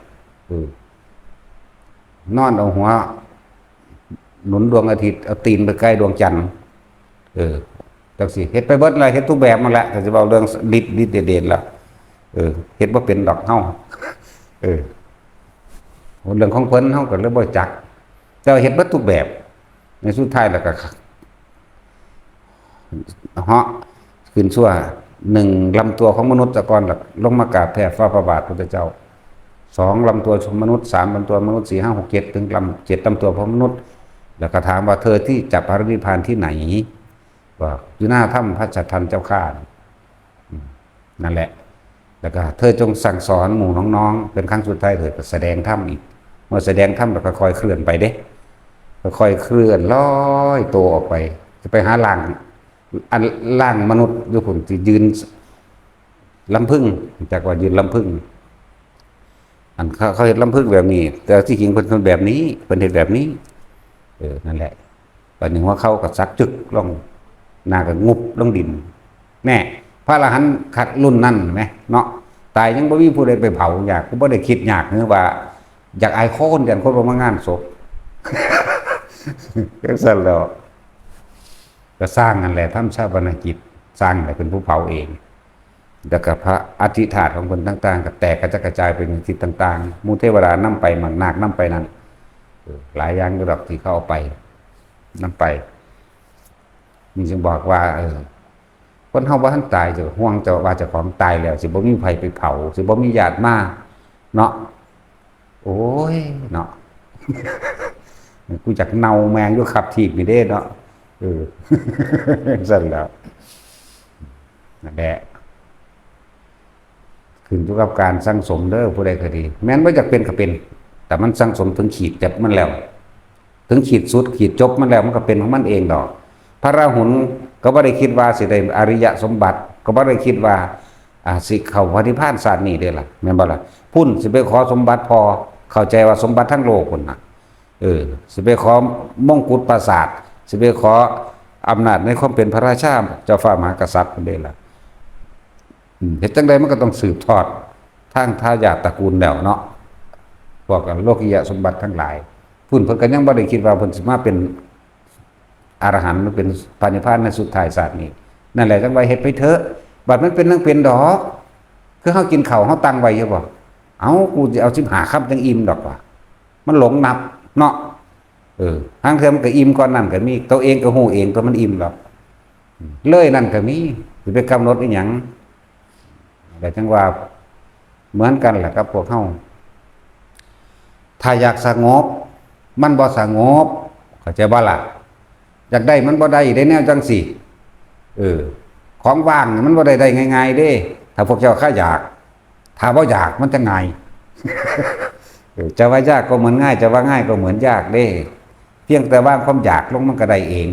นอนเอาหัวหนุนดวงอาทิตย์เอาตีนไปใกล้ดวงจันทร์จังสิเฮ็ดไปเบิดอะไรเฮ็ดทุกแบบมันแหละแต่จะเอาเรื่องฤทธิ์เด่นๆแล้วเฮ็ดบ่เป็นดอกเฮาเรื่องของเพิ่นเฮาก็เลยบ่จักแต่เฮ็ดเบิดทุกแบบในสุดท้ายแล้วก็เหาะขึ้นชั่ว1ลำตัวของมนุษย์ตะกอนหลักลงมากราบแทบฝ่าพระบาทพุทธเจ้า2ลำตัวของมนุษย์3ลำตัวมนุษย์4 5 6 7ถึง7ลำตัวของมนุษย์แล้วก็ถามว่าเธอที่จับพระนิพพานที่ไหนบอกอยู่หน้าถ้ำพระจัตทันเจ้าข้านั่นแหละแล้วก็เธอจงสั่งสอนหมู่น้องๆเป็นครั้งสุดท้ายเถิดแสดงถ้ำอีกเมื่อแสดงถ้ำแล้วก็ค่อยเคลื่อนไปเด้ค่อยเคลื่อนลอยตัวออกไปจะไปหาล่างมนุษย์อยู่ผมที่ยืนลำพึ่งจากว่ายืนลำพึ่งอันเขาเห็นลำพึ่งแบบนี้แต่ที่จริงเป็นแบบนี้เป็นเหตุแบบนี้นั่นแหละปัจจุบันว่าเขากับซักจึกลงหน้ากับงุบลงดินแน่พระอรหันต์ขัดรุ่นนั่นไหมเนาะตายยังบ่มีผู้ใดไปเผาอยากก็บ่ได้คิดอยากเนื้อว่าอยากอายคนกันคนมางานศพก็สั่นแล้วก็สร้างนั่นแหละทำชาปนกิจสร้างแต่เป็นผู้เผาเองแล้วก็พระอธิษฐานของคนต่างๆก็แตกกระจายเป็นทิศต่างๆมูเทวดานำไปหมักนาคนำไปนั่นหลายอย่างระดับที่เข้าไปนำไปมีจึงบอกว่าคนเฮาบ่ทันตายจะห่วงจะว่าเจ้าของตายแล้วสิบ่มีไผไปเผาสิบ่มีญาติมาเนาะโอ้ยเนาะ กูจักเนาแมงอยู่ขับถีบนี่เด้เนาะสั่นแล้วนั่นแหละขึ้นอยู่กับการสั่งสมเด้อผู้ใดก็ดีแม้นบ่จักเป็นก็เป็นแต่มันสั่งสมถึงขีดจับมันแล้วถึงขีดสุดขีดจบมันแล้วมันก็เป็นของมันเองดอกพระราหุลก็บ่ได้คิดว่าสิได้อริยสมบัติก็บ่ได้คิดว่าสิเข้าพระนิพพานชาตินี้เด้ล่ะแม่นบ่ล่ะพุ่นสิไปขอสมบัติพอเข้าใจว่าสมบัติทั้งโลกพุ่นน่ะสิไปขอมงกุฎปราสาทสิไปขออำนาจในความเป็นพระราชาเจ้าฟ้ามหากษัตริย์พุ่นเด้ล่ะเฮ็ดจังไดมันก็ต้องสืบทอดทางทายาทตระกูลแล้วเนาะพวกโลกียสมบัติทั้งหลายพุ่นเพิ่นก็ยังบ่ได้คิดว่าเพิ่นสิมาเป็นอรหันต์หรือเป็นพระนิพพานในสุดท้ายศาสตร์นี้นั่นแหละจังไว้เฮ็ดไปเถอะบัดมันเป็นเรื่องเป็นดอกคือเฮากินข้าวเฮาตั้งไว้อยู่บ่ เอากูจะเอา15 ค่ำจังอิ่มดอกว่ามันหลงนับเนาะทางเทื่อมันก็อิ่มก่อนนั่นก็มีตัวเองก็ฮู้เองตัวมันอิ่มดอกเลยนั่นก็มีสิไปกำหนดอีหยังแต่จังว่าเหมือนกันแหละครับพวกเฮาถ้าอยากสงบมันบ่สงบเข้าใจบ่ล่ะอยากได้มันบ่ได้ได้แนวจังสิของว่างมันบ่ได้ง่ายๆเด้ถ้าพวกเจ้าข้าอยากถ้าบ่อยากมันจะง่าย จะว่ายากก็เหมือนง่ายจะว่าง่ายก็เหมือนยากเด้เพียงแต่ว่าความอยากลงมันก็ได้เอง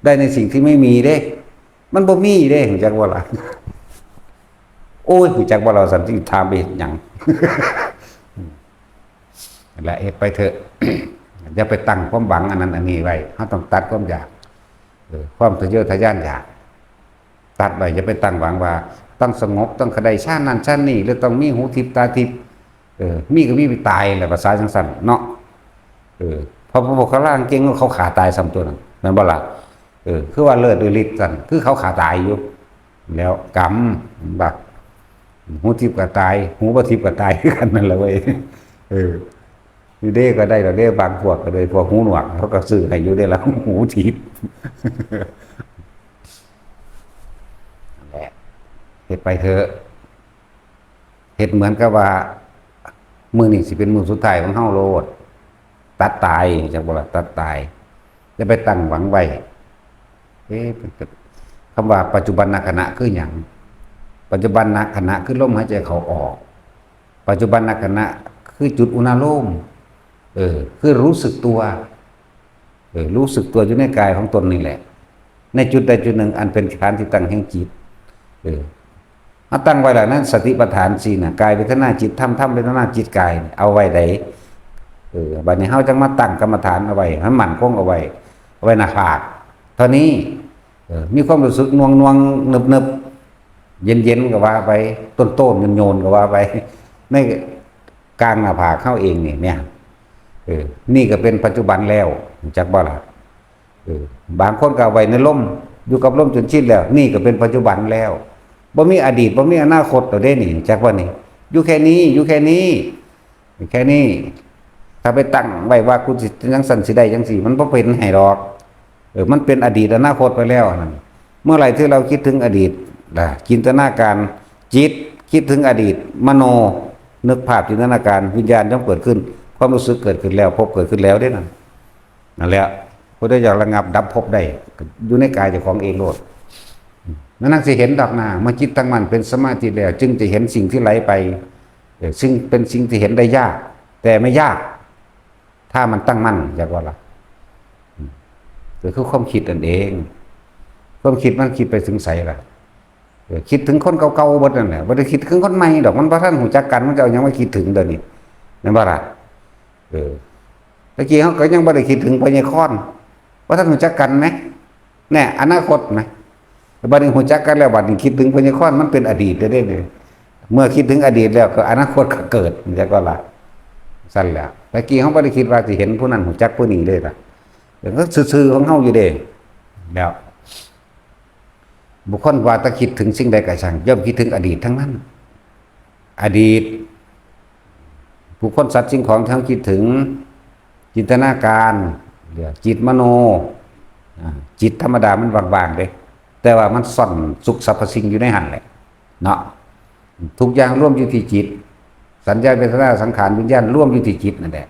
ได้ในสิ่งที่ไม่มีเด้มันบ่มีเด้รู้จักบ่ล่ะโอ้ยรู้จักบ่เราสันติถามไปเฮ็ดหยัง และเฮ็ดไปเถอะ อย่าไปตั้งความหวังอันนั้นอันนี้ไว้เฮาต้องตัดความอยากความทะเยอทะยานอยากตัดไว้อย่าไปตั้งหวังว่าต้องสงบต้องกระไดชาตินั้นชาตินี้หรือต้องมีหูทิพตาทิพมีก็มีไปตายแหละภาษาจังซั่นเนาะพอพวกเขาล่างเก่งเขาขาตายซ้ำตัวนั้นแม่นบ่ล่ะคือว่าเลิศด้วยฤทธิ์ซั่นคือเขาขาตายอยู่แล้วกรรมบักหูทิพก็ตายหูบ่ทิพก็ตายคือกันนั่นแหละเว้ยอยู่เด้ก็ได้แล้วเด้บางพวกก็เลยพวกหูหนวกเขาก็ซื้อให้อยู่ได้แล้วหูทิพนั่นแหละเฮ็ดไปเถอะเฮ็ดเหมือนกับว่ามื้อนี้สิเป็นมื้อสุดท้ายของเฮาโลดตัดตายจังบ่ล่ะตัดตายอย่าไปตั้งหวังไว้คำว่าปัจจุบันขณะคือหยังปัจจุบันขณะคือลมหายใจเข้าออกปัจจุบันขณะคือจุดอุณโลมคือรู้สึกตัวรู้สึกตัวอยู่ในกายของตนนี่แหละในจุดใดจุดหนึ่งอันเป็นฐานที่ตั้งแห่งจิตเอาตั้งไว้แล้วนั้นสติปัฏฐาน4น่ะกายเวทนาจิตธรรมเวทนาจิตกายเอาไว้ได้บัดนี้เฮาจังมาตั้งกรรมฐานเอาไว้ให้มั่นคงเอาไว้หน้าผากเท่านี้มีความรู้สึกนวงๆนึบๆเย็นๆก็ว่าไปต้นๆโยนๆก็ว่าไปในกลางหน้าผากเข้าเองเนี่ยนี่ก็เป็นปัจจุบันแล้วจักบ่ล่ะบางคนก็เอาไว้ในลมอยู่กับลมจนชินแล้วนี่ก็เป็นปัจจุบันแล้วบ่มีอดีตบ่มีอนาคตตัวเด้นี่จักว่านี่อยู่แค่นี้ถ้าไปตั้งไว้ว่ากูสิจังสั่นสิได้จังสี่มันบ่เป็นให้ดอกมันเป็นอดีตอนาคตไปแล้วนั่นเมื่อไหร่ที่เราคิดถึงอดีตจินตนาการจิตคิดถึงอดีตมโนนึกภาพจินตนาการวิญญาณย่อมเกิดขึ้นความรู้สึกเกิดขึ้นแล้วพบเกิดขึ้นแล้วได้นั่นแหละพระได้อยากระงับดับพบได้อยู่ในกายเจ้าของเองโลดนั่นสิเห็นดอกหน้าเมื่อจิตตั้งมั่นเป็นสมาธิแล้วจึงจะเห็นสิ่งที่ไหลไปซึ่งเป็นสิ่งที่เห็นได้ยากแต่ไม่ยากถ้ามันตั้งมั่นจากว่าล่ะคือความคิดนั่นเองความคิดมันคิดไปถึงไสล่ะคิดถึงคนเก่าๆบ่นั่นแหละบ่ได้คิดถึงคนใหม่ดอกมันบ่ทันรู้จักกันมันจะเอาหยังมาคิดถึงเดี๋ยวนี้นั่นบ่ล่ะตะกี้เฮาก็ยังบ่ได้คิดถึงพญาคอนบ่ทันรู้จักกันมั้ยแน่อนาคตมั้ยบัดนี้รู้จักกันแล้วบัดนี้คิดถึงพญาคอนมันเป็นอดีตได้เด้เมื่อคิดถึงอดีตแล้วก็อนาคตก็เกิดจังว่าล่ะซั่นแหละตะกี้เฮาบ่ได้คิดว่าสิเห็นผู้นั้นรู้จักผู้นี้เลยล่ะก็ซื่อๆของเฮาอยู่เด้แล้วบุคคลว่าถ้าคิดถึงสิ่งใดก็ช่างย่อมคิดถึงอดีตทั้งนั้นอดีตบุคคลสัตว์สิ่งของที่เขาคิดถึงจินตนาการจิตมโนจิตธรรมดามันว่างๆเด้แต่ว่ามันซ่อนสุขสรรพสิ่งอยู่ในหันแหละเนาะทุกอย่างร่วมอยู่ที่จิตสัญญาเวทนาสังขารวิญญาณร่วมอยู่ที่จิตนั่นแหละ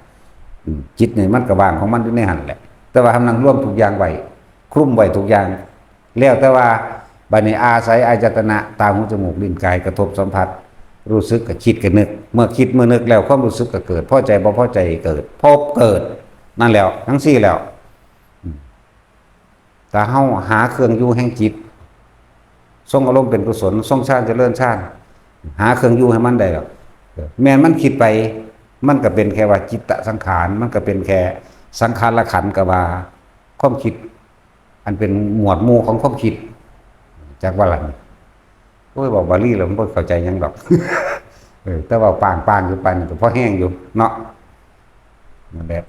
จิตนี่มันก็ว่างของมันอยู่ในหันแหละแต่ว่าทำนางร่วมทุกอย่างไว้คลุมไว้ทุกอย่างแล้วแต่ว่าบัดนี้อาศัยอายตนะตาหูจมูกลิ้นกายกระทบสัมผัสรู้สึกกับคิดกับนึกเมื่อคิดเมื่อนึกแล้วความรู้สึกก็เกิดพอใจบ่พอใจเกิดพบเกิดนั่นแล้วทั้งสี่แล้วแต่เฮาหาเครื่องอยู่แห่งจิตทรงอารมณ์เป็นกุศลทรงฌานเจริญฌานหาเครื่องอยู่ให้มันได้แล้วแม้มันคิดไปมันก็เป็นแค่ว่าจิตตสังขารมันก็เป็นแค่สังขารขันธ์ก็ว่าความคิดอันเป็นหมวดหมู่ของความคิดจากว่าหลังโอ้ยบอกบาลีแล้วมันบ่เข้าใจยังดอก แต่ว่าปางอยู่ไปนี่ก็พอแห้งอยู่เนาะนั่นแหละ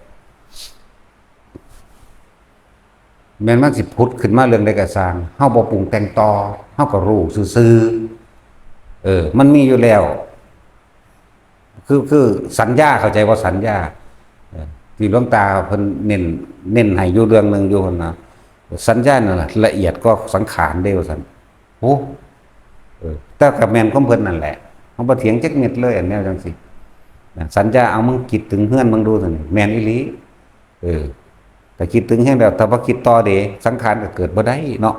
แม้นมันสิพุทธขึ้นมาเรื่องใดก็สร้างเฮาบ่ปรุงแต่งต่อเฮาก็รู้ซื่อๆมันมีอยู่แล้ว คือสัญญาเข้าใจว่าสัญญาที่หลวงตาเพิ่นเน้นให้อยู่เรื่องนึงอยู่นะสัญญานั่นละเอียดก็สังขารเด้ว่าซั่นโอ้แต่กับแม่นของเพิ่นนั่นแหละเฮาบ่เถียงจักเม็ดเลยอันแนวจังซี่สัญญาเอามึงคิดถึงเฮือนมึงดูซั่นแม่นอีหลีแต่คิดถึงแฮงแล้วถ้าบ่คิดต่อเด้สังขารก็เกิดบ่ได้เนาะ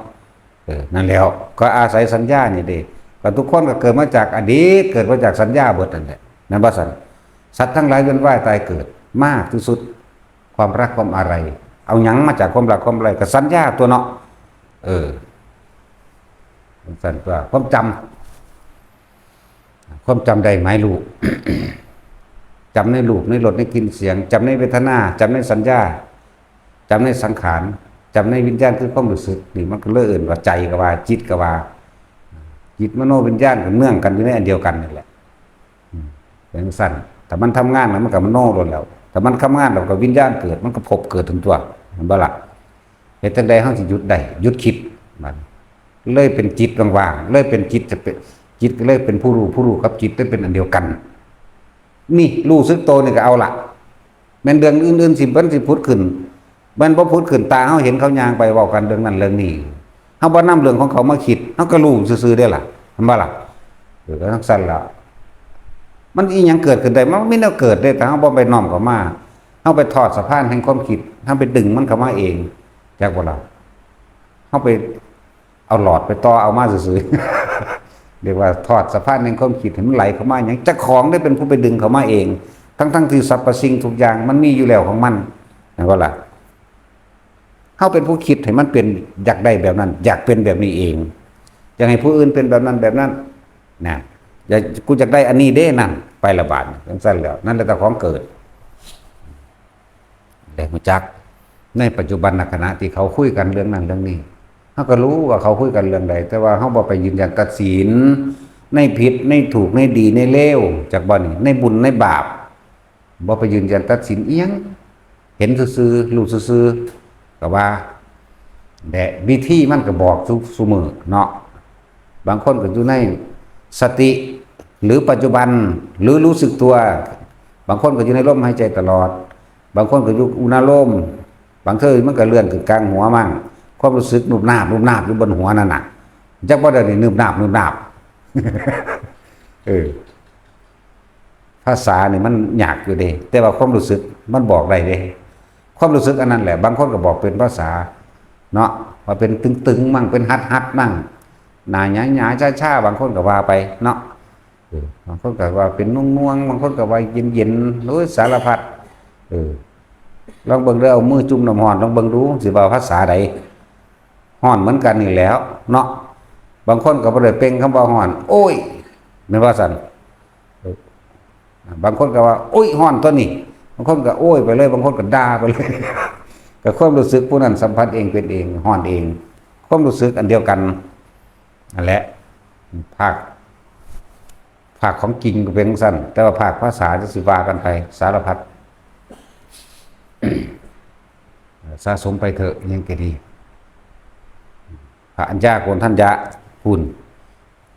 นั่นแล้วก็อาศัยสัญญานี่เด้ก็ทุกคนก็เกิดมาจากอดีตเกิดมาจากสัญญาเบิดนั่นแหละนั่นบ่ซั่นสัตว์ทั้งหลายเวียนว่ายตายเกิดมากที่สุดความรักความอะไรเอาหยังมาจากความรักความอะไรก็สัญญาตัวเนาะสั่นตัวความจำได้ไหมลูก จำในรูปในรสในกลิ่นเสียงจำในเวทนาจำในสัญญาจำในสังขารจำในวิญญาณคือความรู้สึกนี่มันก็เลยเอื่นว่าใจกับว่าจิตกับว่าจิตมโนวิญญาณกันเนื่องกันอยู่ในอันเดียวกันนี่แหละเป็นสั้นแต่มันทำงานแล้วมันกับมโนโดนแล้วแต่มันทำงานแล้วก็วิญญาณเกิดมันก็พบเกิดถึงตัวมันบ่ละเหตุใดเฮาสิหยุดได้หยุดคิดมันเลยเป็นจิตว่างๆเลยเป็นจิตจะเป็นจิตก็เลยเป็นผู้รู้กับจิตได้เป็นอันเดียวกันนี่รู้สึกโตนี่ก็เอาละแม่นเรื่องอื่นๆสิมันสิพุทธขึ้นมันบ่พุทธขึ้นตาเฮาเห็นเขาย่างไปเว้ากันเรื่องนั้นเรื่องนี้เฮาบ่นำเรื่องของเขามาคิดเฮาก็รู้ซื่อๆได้ล่ะเห็นบ่ล่ะก็ทั้งสั้นล่ะมันอีหยังเกิดขึ้นได้มันไม่แนวเกิดได้แต่เฮาบ่ไปน้อมเข้ามาเฮาไปทอดสะพานแห่งความคิดเฮาไปดึงมันเข้ามาเองจากบ่ล่ะเฮาไปเอาหลอดไปต่อเอามาซื่อๆเรียกว่าทอดสะพานแห่งความคิดให้มันไหลเข้ามาหยังเจ้าของได้เป็นผู้ไปดึงเข้ามาเองทั้งที่สรรพสิ่งทุกอย่างมันมีอยู่แล้วของมันเห็นบ่ล่ะเฮาเป็นผู้คิดให้มันเป็นอยากได้แบบนั้นอยากเป็นแบบนี้เองอยากให้ผู้อื่นเป็นแบบนั้นแบบนั้นนะอยากกูอยากได้อันนี้เด้นั่นไประบาดจังซั่นแล้วนั่นแหละแต่ของเกิดแต่รู้จักในปัจจุบันขณะที่เขาคุยกันเรื่องนั้นเรื่องนี้เฮาก็รู้ว่าเขาคุยกันเรื่องใดแต่ว่าเฮาบ่ไปยืนยันตัดสินในผิดในถูกในดีในเลวจากบ่นี่ในบุญในบาปบ่ไปยืนยันตัดสินอีหยังเห็นซื่อๆรู้ซื่อๆก็ว่าแต่วิธีมันก็บอกทุกซุมื้อเนาะบางคนก็อยู่ในสติหรือปัจจุบันหรือรู้สึกตัวบางคนก็อยู่ในลมหายใจตลอดบางคนก็อยู่อุณาโลมบางเทื่อมันก็เลื่อนขึ้นกลางหัวมั่งความรู้สึกนุบนาบอยู่บนหัวนั่นน่ะจักบ่ได้นี่นุบนาบ ภาษานี่มันยากอยู่เด้แต่ว่าความรู้สึกมันบอกได้เด้ความรู้สึกอันนั้นแหละบางคนก็บอกเป็นภาษาเนาะว่าเป็นตึงๆมั่งเป็นฮัดมั่งหน้าหยาๆช้าๆบางคนก็ว่าไปเนาะบางคนก็ว่าเป็นนุ่งๆบางคนก็ว่าเย็นๆโอ้ยสารพัดลองเบิ่งเด้อเอามือจุ่มน้ำร้อนลองเบิ่งดูสิว่าภาษาใดร้อนเหมือนกันนี่แหล้วเนาะบางคนก็บ่ได้เป่งคำว่าร้อนโอ้ยแม่นว่าซั่นบางคนก็ว่าโอ้ยร้อนตัวนี้บางคนก็โอ้ยไปเลยบางคนก็ด่าไปเลย ก็ความรู้สึกผู้นั้นสัมผัสเองเป็นเองร้อนเองความรู้สึกอันเดียวกันนั่นแหละภาคของจริงก็เป็นสั้นแต่ว่าภาคภาษาจะสิว่ากันไปสารพัด สะสมไปเถอะยังก็ดีพระอัญญาโกณทัญญะพูน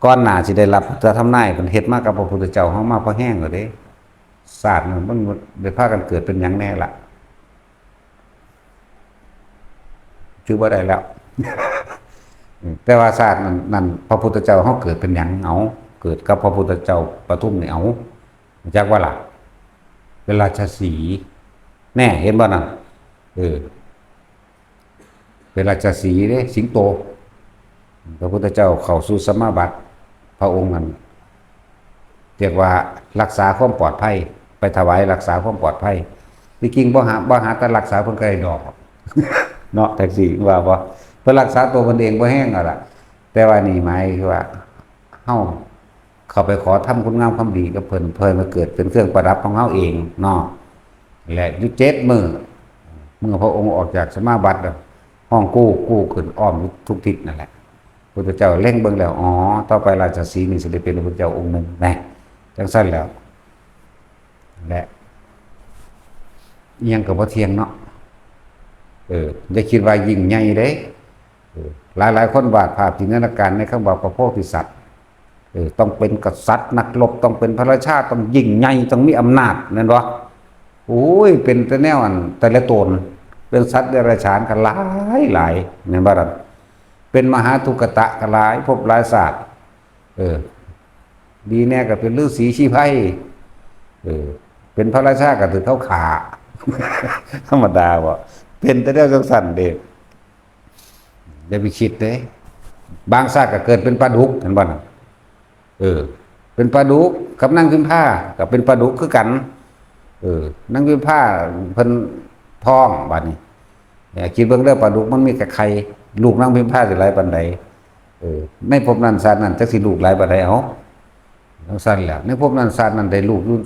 ก้อนหน้าสิได้รับจะทำนายเป็นเฮ็ดมากับพระพุทธเจ้าเฮามาพอแห้งแล้วเด้ศาสตร์มันได้พากันเกิดเป็นหยังแน่ล่ะชื่อบ่ได้แล้ว แต่ว่าศาสตร์นั้นพระพุทธเจ้าเฮาเกิดเป็นหยังเอาเกิดกับพระพุทธเจ้าปทุมนี่เอาจักว่าล่ะเป็นราชสีห์แน่เห็นบ่นั่นเป็นราชสีห์เด้สิงโตพระพุทธเจ้าเข้าสู่สมาบัติพระองค์นั้นเรียกว่ารักษาความปลอดภัยไปถวายรักษาความปลอดภัยที่จริงบ่หาแต่รักษาเพิ่นก็ได้ดอก เนาะแท็กซี่ว่าบ่เพื่อรักษาตัวเพิ่นเองบ่แห้งเอาล่ะแต่ว่านี่หมายคือว่าเฮาเข้าไปขอทำคุณงามความดีกับเพิ่นมาเกิดเป็นเครื่องประดับของเฮาเองเนาะและอยู่7มื้อเมื่อพระองค์ออกจากสมาบัติห้องกู้ขึ้นอ้อมทุกทิศนั่นแหละพระพุทธเจ้าเล่งเบิ่งแล้วอ๋อต่อไปราชสีห์นี่สิได้เป็นพระพุทธเจ้าองค์หนึ่งแน่จังซั่นแล้วและยังก็บ่เที่ยงเนาะอย่าคิดว่ายิ่งใหญ่เด้หลายคนวาดภาพจินตนาการในคำว่าพระโพธิสัตว์ ต้องเป็นกษัตริย์นักรบต้องเป็นพระราชาต้องยิ่งใหญ่ต้องมีอำนาจนั่นวะโอ้ยเป็นแต่แนวอันแต่ละตนเป็นสัตว์เดรัจฉานกันหลายในบ้านเป็นมหาทุกตะกันหลายภพหลายศาสตร์ดีแน่ก็เป็นฤาษีชีไพเป็นพระราชาก็ถือเขาขาธรรมดาวะเป็นแต่เรื่องสั้นเด็กอย่าไปคิดเลยบางชาติก็เกิดเป็นปลาดุกเห็นบ่นะเป็นปลาดุกกับนั่งพิมพ์ผ้ากับเป็นปลาดุกคือกันนั่งพิมพ์ผ้าเพิ่นท้องบัดนี้คิดเบิ่งเด้อปลาดุกมันมีแต่ไข่ลูกนั่งพิมพ์ผ้าสิหลายปานใดในภพนั้นชาตินั้นจักสิลูกหลายปานใดเอาจังซั่นแหละในภพนั้นชาตินั้นได้ลูกอยู่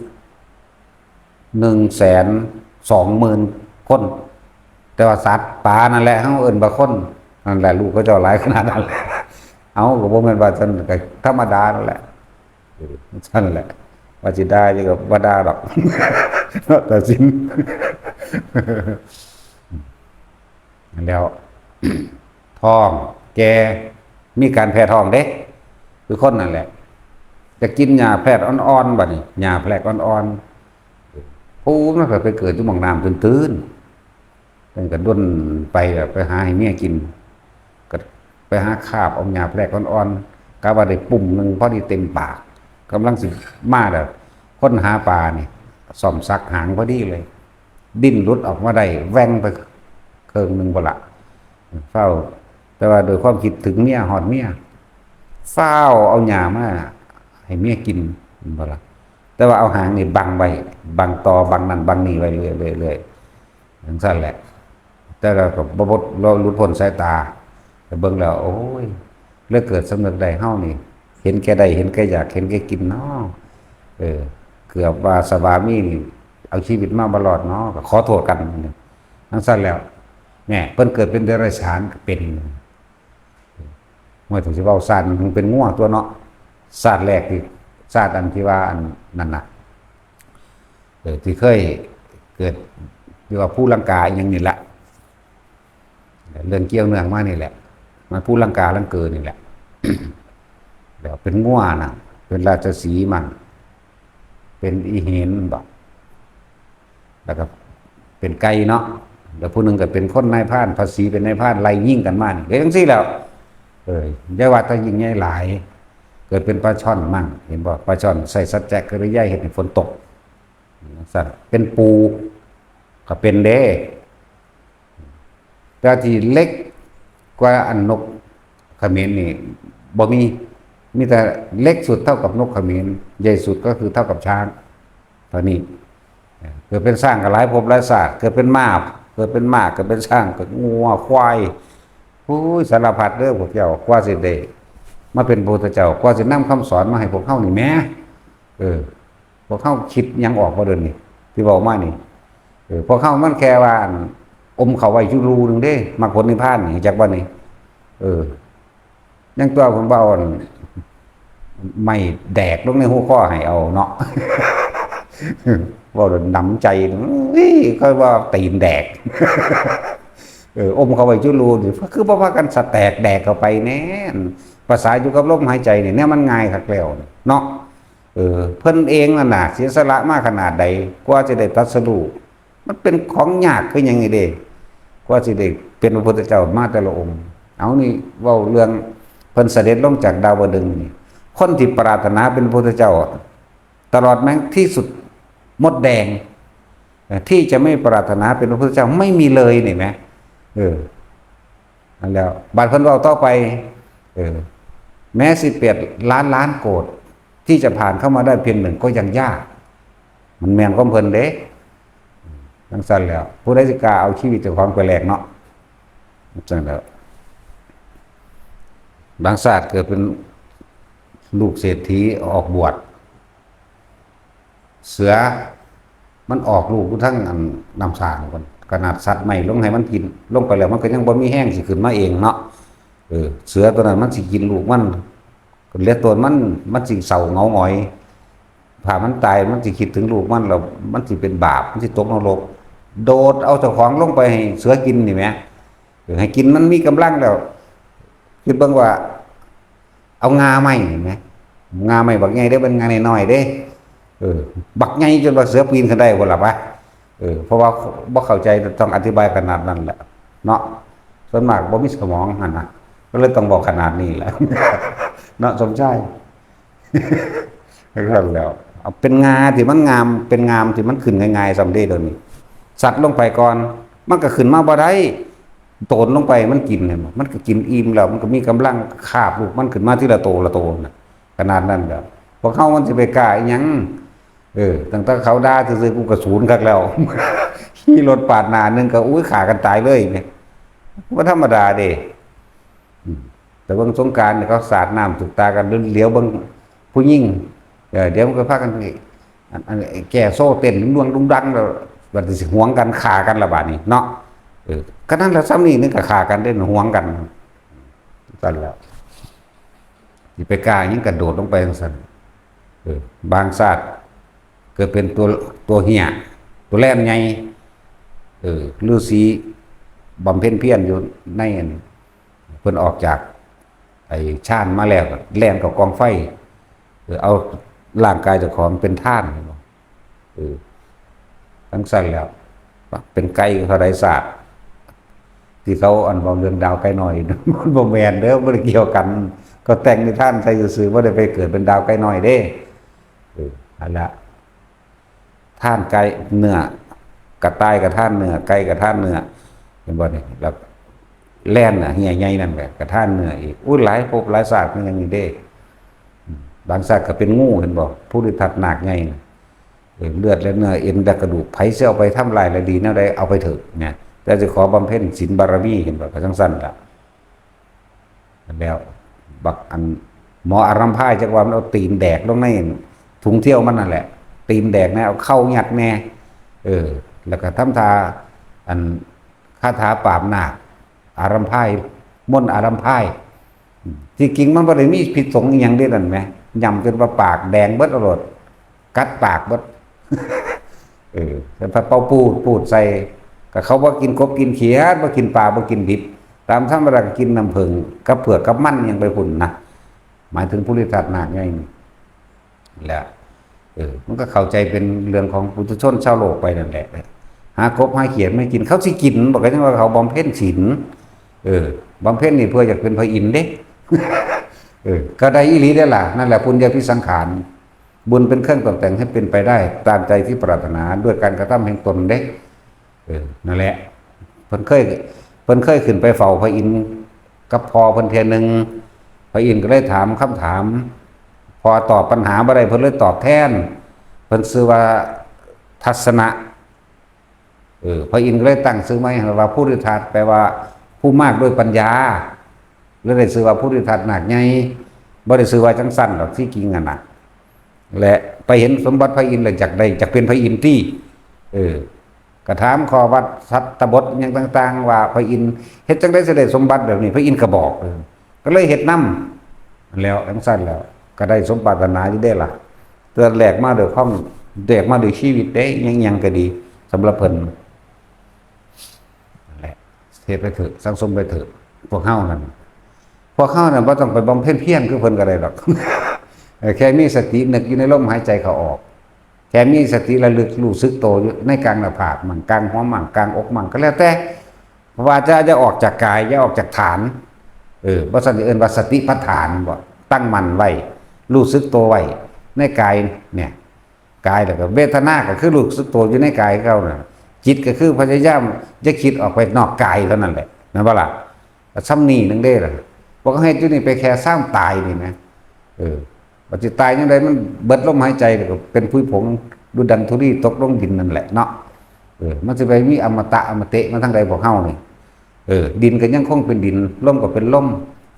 120,000 คนแต่ว่าสัตว์ป่านั่นแหละเฮาเอิ้นว่าคนนั่นแหละลูกเขาเจ้าหลายขนาดนั้นแหละเอาก็บ่แม่นว่าซั่นก็ธรรมดานั่นแหละซั่นแหละว่าสิได้จังก็บ่ได้ดอกแต่สิ้นแล้วท้องแกมีการแพ้ท้องเด้คือคนนั่นแหละจะกินยาแพทย์อ่อนๆบัดนี้ยาแพทย์อ่อนๆผู้มันก็ไปเกิดอยู่หม่องน้ำตื้นๆเพิ่นก็ด้นไปไปหาให้เมียกินก็ไปหาคาบเอายาแพทย์อ่อนๆกะว่าได้ปุ่มนึงพอดีเต็มปากกำลังสิมาแล้วค้นหาปลานี่ซ่อมซักหางพอดีเลยดิ้นหลุดออกมาได้แว่งไปเครื่องนึงบ่ละเฝ้าแต่ว่าโดยความคิดถึงเมียหอดเมียเฝ้าเอาหญ้ามาให้เมียกินบ่ละแต่ว่าเอาหางนี่บังไว้บังตอบังนั่นบังนี่ไว้เรื่อยๆทั้งสั้นแหละแต่เราก็บ่เราหลุดพ้นสายตาแต่เบิ่งแล้วโอ้ยเลิกเกิดสำนึกได้เฮานี่เห็นแก่ได้เห็นแก่อยากเห็นแก่กินเนาะเกือบว่าสวามีนี่เอาชีวิตมาบ่รอดเนาะก็ขอโทษกันทั้งสั้นแล้วแม่เพิ่นเกิดเป็นเดรัจฉานก็เป็นเมื่อถึงสิเว้าซ่านมันเป็นงัวตัวเนาะชาติแรกที่ชาติอันที่ว่าอันนั่นน่ะที่เคยเกิดเรียกว่าผู้ลังกาอย่างนี้แหละเรื่องเกี่ยวเนื่องมานี่แหละมันผู้ลังกาลังเกินนี่แหละแล้วเป็นงัวน่ะเป็นราชสีห์มันเป็นอีเห็นบ่แล้วก็เป็นไก่เนาะแล้วผู้หนึ่งก็เป็นคนนายพรานภาษีเป็นนายพรานไล่ยิงกันมานี่จังซี่แล้วยายว่าถ้ายิงใหญ่หลายเกิดเป็นปลาช่อนมั่งเห็นบ่ปลาช่อนใส่สัจจะกริยาเฮ็ดให้ฝนตกซั่นเป็นปูก็เป็นเด้แต่ที่เล็กกว่าอันนกเขมรนี่บ่มีแต่เล็กสุดเท่ากับนกเขมรใหญ่สุดก็คือเท่ากับช้างเท่านี้เกิดเป็นสร้างกับหลายภพหลายศาสตร์เกิดเป็นม้าเกิดเป็นม้าเกิดเป็นช้างเกิดงัวควายโอ้ยสารพัดเด้อพวกเจ้ากว่าสิได้มาเป็นพระพุทธเจ้ากว่าสินำคำสอนมาให้พวกเฮานี่แหมพวกเฮาคิดยังออกบ่เดินนี่ที่บอกมานี่พวกเฮามันแค่ว่าอมเข้าไว้อยู่รูนึงเด้มรรคผลนิพพานนี่จักบ่นี่ยังตัวผมเบาไม่แดกลงในหัวข้อให้เอาเนาะว่าหนำใจก็ว่าตีนแดกอมเข้าไปจุลูนี่คือเพราะว่ากันสแตกแดกเข้าไปแน่ภาษาอยู่กับลมหายใจเนี่ยมันง่ายคักแล้วเนาะเพิ่นเองน่ะเสียสละมากขนาดใดกว่าจะได้ตรัสรู้มันเป็นของยากคือหยังไงเด้กว่าสิได้เป็นพระพุทธเจ้ามาแต่ละองค์เอานี่เว้าเรื่องเพิ่นเสด็จลงจากดาวดึงส์นี่คนที่ปรารถนาเป็นพระพุทธเจ้าตลอดแม้ที่สุดมดแดงที่จะไม่ปรารถนาเป็นพระพุทธเจ้าไม่มีเลยนี่แหมนั่นแล้วบาดเพิ่นเว้าต่อไปแม้18 ล้านโกฏที่จะผ่านเข้ามาได้เพียงหนึ่งก็ยังยากมันแม่นของเพิ่นเด้จังซั่นแล้วผู้ใดสิกล้าเอาชีวิตเจ้าของไปแลกเนาะจังแล้วบางชาติเกิดเป็นลูกเศรษฐีออกบวชเสือมันออกลูกทั้งน้ำสางคนขนาดสัตว์ใหม่ลงให้มันกินลงไปแล้วมันก็ยังบ่มีแห้งสิขึ้นมาเองเนาะเสือตัวนั้นมันสิกินลูกมันเหลือตัวมันสิเศร้าเหงาหงอยผ่ามันตายมันสิคิดถึงลูกมันแล้วมันสิเป็นบาปมันสิตกนรกโดดเอาเจ้าของลงไปให้เสือกินนี่แหมให้กินมันมีกำลังแล้วคิดเบิ่งว่าเอางาไหมเห็นไหม งาไม่บักใหญ่ได้เป็นงาน้อยๆเด้บักใหญ่จนว่าเสือปีนขึ้นได้บ่ล่ะวะเพราะว่าบ่เข้าใจต้องอธิบายขนาดนั้นแหละเนาะส่วนมากบ่มีสมองหั่นน่ะก็เลยต้องบอกขนาดนี้แหละเนาะสมชายแล้วเอาเป็นงาที่มันงามเป็นงามที่มันขึ้นง่ายๆสำเร็จเดี๋ยวนี้สัตว์ลงไปก่อนมันก็ขึ้นมาบ่ได้โตนลงไปมันกินเนี่ยมันก็กินอิ่มแล้วมันก็มีกำลังคาบลูกมันขึ้นมาทีละโตละโตน่ะขนาดนั้นแล้วพวกเขามันสิไปกล้าอีหยังตั้งแต่เขาด่าซื่อๆกูก็ศูนย์คักแล้วขี่รถปาดหน้านึงก็อุ้ยขากันตายเลยเนี่ยบ่ธรรมดาเด้แต่เบิ่งสงกรานต์เนี่ยเขาสาดน้ำถูกตากันเหลียวเบิ่งผู้หญิงเดี๋ยวมันก็พากันแก่โซ่เต้นดวงดุงดังแล้วบัดสิหวงกันฆ่ากันละบาดนี้เนาะก็นั่นแหละซ้ำนี่นึงก็ฆ่ากันได้หวงกันซั่นแล้วสิไปกล้ายิงกระโดดลงไปจังซั่นบางชาติเกิดเป็นตัวเหี้ยตัวแล่นใหญ่ฤาษีบำเพ็ญเพียรอยู่ในอันเพิ่นออกจากไอ้ชาญมาแล้วแล่นกับกองไฟเอาร่างกายเจ้าของเป็นท่านทั้งสั้นแล้วเป็นไก่เขาได้ศาสตร์ที่เขาอันบอกเรื่องดาวไก่น้อยมันบ่แม่นเด้อบ่ได้เกี่ยวกันก็แต่งในท่านใส่ซื่อๆบ่ได้ไปเกิดเป็นดาวไก่น้อยเด้อันละท่านไก่เนื้อกระต่ายกับท่านเนื้อไก่กับท่านเนื้อเห็นบ่นี่แล้วแล่นน่ะเหี้ยใหญ่นั่นแหละกับท่านเนื้ออีกหลายภพหลายศาสตร์มันยังมีเด้บางสัตว์ก็เป็นงูเห็นบอกผู้ที่ถัดหนักไงเลือดและเนื้อเอ็นและกระดูกไผเสียเอาไปทำลายและดีแนวใดเอาไปเถอะเนี่ยแต่จะขอบำเพ็ญศีลบารมีเห็นบอกก็สั้นๆละแล้วบักอันหมออารัมพายจักว่ามันเอาตีนแดกลงในถุงเที่ยวมันนั่นแหละตีนแดกเนี่ยเอาเข้ายัดแน่แล้วก็ทำทาอันคาถาปราบนาคอารัมพายมนต์อารัมพายที่จริงมันบ่ได้มีผิดสงฆ์อีหยังเด้นั่นแหมยำจนว่าปากแดงเบิดอรดกัดปากเบิดแต่พระเป่าพูดใส่ก็เขาบ่กินกบกินเขียดบ่กินปลาบ่กินดิบตามธรรมดากินน้ำผึ้งกับเผือกกับมันยังไปพุ่นนะหมายถึงผู้ที่ถัดหนักไงแหละมันก็เข้าใจเป็นเรื่องของปุถุชนชาวโลกไปนั่นแหละหากบหาเขียดไม่กินเขาสิกินบอกกันว่าเขาบำเพ็ญศีลบำเพ็ญนี่เพื่ออยากเป็นพระอินทร์เด้ก็ได้อีหลีได้ล่ะนั่นแหละปุญญาภิสังขารบุญเป็นเครื่องตกแต่งให้เป็นไปได้ตามใจที่ปรารถนาด้วยการกระทำแห่งตนเด้นั่นแหละเพิ่นเคยขึ้นไปเฝ้าพระอินทร์กับพอเพิ่นเทียนึงพระอินทร์ก็เลยถามคำถามพอตอบปัญหาบ่ได้เพิ่นเลยตอบแทนเพิ่นชื่อว่าทัศนะพระอินทร์ก็เลยตั้งชื่อใหม่ว่าผู้ริทัศน์แปลว่าผู้มากด้วยปัญญาเลยได้ชื่อว่าผู้ริทัศน์หนักใหญ่บ่ได้ชื่อว่าจังสั้นดอกที่จริงอ่ะนะและไปเห็นสมบัติพระอินทร์เลยจากเป็นพระอินทร์ที่กระถามข้อวัดสัตตบทอย่างต่างๆว่าพระอินทร์เฮ็ดจังได๋สิได้สมบัติแบบนี้พระอินทร์ก็บอกก็เลยเฮ็ดนำแล้วจังสั้นแล้วก็ได้สมปรารถนาอยู่ได้ล่ะเตือนแหลกมาด้วยความแหลกมาด้วยชีวิตได้ยังก็ดีสำหรับเพิ่นนั่นแหละเฮ็ดไปเถอะสังสมไปเถอะพวกเฮานั่นบ่ต้องไปบำเพ็ญเพียรคือเพิ่นก็ได้ดอกแค่มีสตินึกอยู่ในลมหายใจเข้าออกแค่มีสติระลึกรู้สึกโตอยู่ในกลางหน้าผากมั่งกลางหัวมั่งกลางอกมั่งก็แล้วแต่ว่าจะออกจากกายจะออกจากฐานบ่ซั่นสิเอิ้นว่าสติปัฏฐานบ่ตั้งมั่นไว้รู้สึกตัวไว้ในกายเนี่ยกายแล้วก็เวทนาก็คือรู้สึกตัวอยู่ในกายเขาน่ะจิตก็คือพยายามจะคิดออกไปนอกกายเท่านั้นแหละนะบ่ล่ะซ้ำนี่นึงเด้ล่ะบ่ก็เฮ็ดอยู่นี่ไปแค่สร้างตายนี่นะว่าสิตายจังได๋มันเบิดลมหายใจก็เป็นผุยผงดูดังธุลีตกลงดินนั่นแหละเนาะมันสิไปมีอมตะอมเตะมาทางใดพวกเฮานี่ดินก็ยังคงเป็นดินลมก็เป็นลม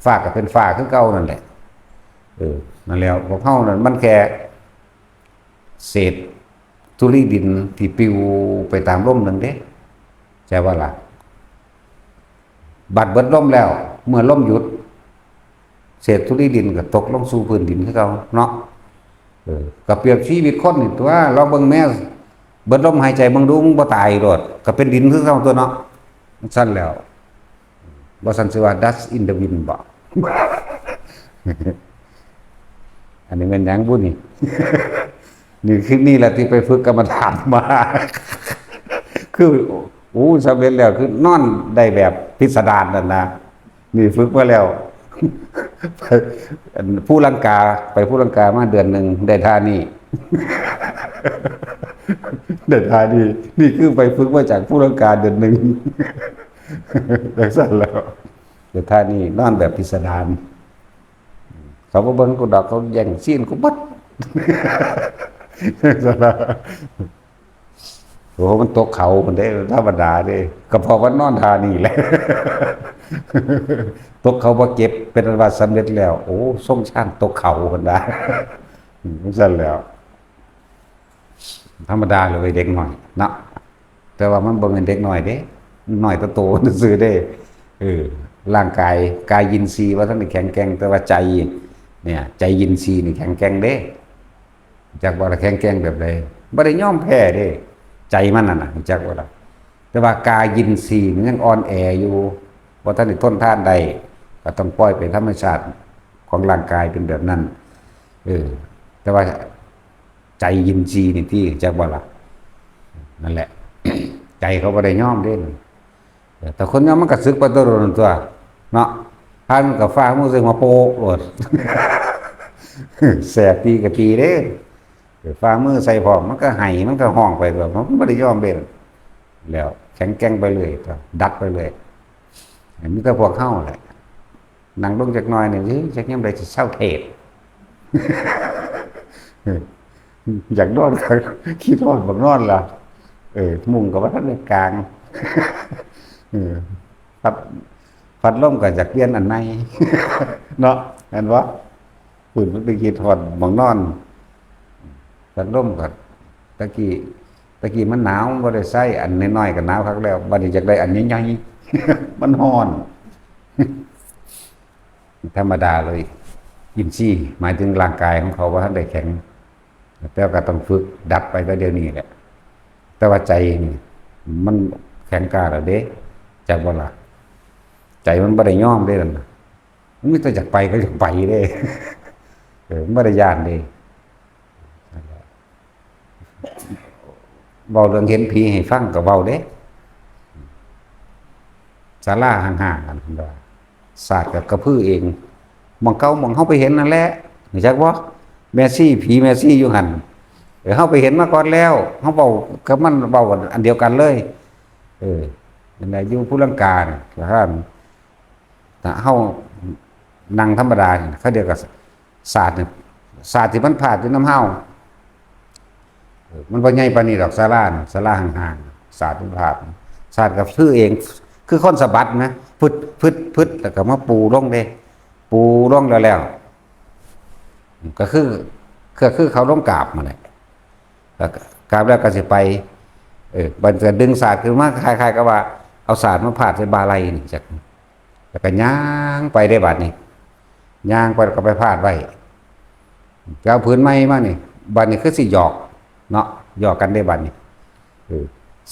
ฟ้าก็เป็นฟ้าคือเก่านั่นแหละนั่นแล้วพวกเฮานั่นมันแค่เศษธุลีดินที่ปลิวไปตามลมนั่นเด้ใช่ว่าล่ะบัดเบิดลมแล้วเมื่อลมหยุดเศษธุลีดินก็ตกลงสู่พื้นดินคือเก่าเนาะก็เปรียบชีวิตคนนี่ตัวเราเบิ่งแม่เบิดลมหายใจมึงดูมึงบ่ตายโลดก็เป็นดินคือเก่าตัวเนาะซั่นแล้วบ่ซั่นสิว่า dust in the wind บ่ อันนี้เป็นหยังบุญนี่ นี่คือนี่แหละที่ไปฝึกกรรมฐานมา คือโอ้สำเร็จแล้วคือนอนได้แบบพิสดารนั่นนะนี่ฝึกมาแล้ว ไปผู้ลังกาไปผู้ลังกามาเดือนหนึ่งได้ท่านี่ ได้ท่านี่นี่คือไปฝึกมาจากผู้ลังกาเดือนหนึ่ง อย่างสั้นแล้วได้ท่านี่นอนแบบพิสดารเขาก็เบิ้งกูดอกเขาแย่งซีนกูบัด โอ้มันตกเขาคนได้ธรรมดาเด้ก็เพอว่านอนทานี่แหละ ตกเขาบ่เก็บเป็นอันว่าสำเร็จแล้วโอ้ส่งช่างตกเขาคนได้ มันสั่นแล้ว ธรรมดาเลยเด็กหน่อยเนาะแต่ว่ามันบ่เป็นเด็กหน่อยเด้หน่อยโตๆซื่อเด้ร่างกายกายยินทรีย์ว่าท่านแข็งแกร่งแต่ว่าใจเนี่ยใจยินทรีย์นี่แข็งแกร่งเด้จากบ่ละแข็งแกร่งแบบใดบ่ได้ยอมแพ้เด้ใจมันน่ะจักว่าล่ะแต่ว่ากายยินทรีย์มันยังอ่อนแออยู่บ่ทันได้ทนทานใดก็ต้องปล่อยเป็นธรรมชาติของร่างกายเป็นแบบนั้นแต่ว่าใจยินทรีย์นี่ที่จักว่าล่ะนั่นแหละ ใจเขาบ่ได้ยอมเด้แต่คนยอมมันก็สึกไปตัวโดนตัวเนาะท่านกับฟ้ามือสึกมาโปกโลด แสบตีกับตีเด้ฟ้ามือใส่พร้อมมันก็ไห้มันก็ห้องไปแบบมันไม่ได้ยอมเด่นแล้วแข็งแกร่งไปเลยดัดไปเลยมีแต่พวกเข้าแหละนั่งลงจากน้อยเนี่ยจักยังได้จะเศร้าเทศ อยากนอนก็คิดนอนแบบนอนล่ะมุ่งกับว่าท่านในกลาง พัดล่มก็จากเปลี่ยนอันใน เนาะเห็นวะฝุ่นมันไปกีดถอดหมองนอนพัดล่มก็ตะกี้มันหนาวบ่ได้ใส่อันน้อยๆก็หนาวคักแล้วบัดนี้จากได้อันใหญ่ๆ มันร้อน ธรรมดาเลยยินซี่หมายถึงร่างกายของเขาว่าท่านได้แข็งแต่ก็ต้องฝึกดัดไปก็เดี๋ยวนี้แหละแต่ว่าใจนี่มันแข็งกล้าแล้วเด้จากบ่ล่ะใจมันบ่ได้ยอมเด้นั่นน่ะมันมีแต่อยากไปก็อยากไปเด้ มันบ่ได้ย่านเด้เว้าเรื่องเห็นผีให้ฟังก็เว้าเด้ศาลาห่างๆกันว่าศาสตร์กับกระพือเองมองเก่ามองเฮาไปเห็นนั่นแหละรู้จักบ่แมซี่ผีแมซี่อยู่หั่นเฮาไปเห็นมาก่อนแล้วเฮาเว้ากับมันเว้ากันอันเดียวกันเลยนั่นแหละอยู่ผู้ลังกาเนี่ยครับถ้าเฮานั่งธรรมดาเขาเรียกว่าศาสตร์เนี่ยศาสตร์ที่มันพาดอยู่นำเฮามันบ่ใหญ่ปานนี้ดอกศาลาน่ะศาลาห่างๆศาสตร์มันพาดศาสตร์กับคือเองคือคนสะบัดนะพึดแล้วก็มาปูลงเด้ปูลงแล้วก็คือเขาลงกราบมาแหละแล้วกราบแล้วก็สิไปมันจะดึงศาสตร์ขึ้นมาคล้ายๆกับว่าเอาศาสตร์มาพาดใส่บาลัยนี่จักแล้วก็ย่างไปได้บัดนี้ย่างไปก็ไปพาดไว้จะเอาพื้นไม้มานี่บัดนี้คือสิหยอกเนาะหยอกกันได้บัดนี้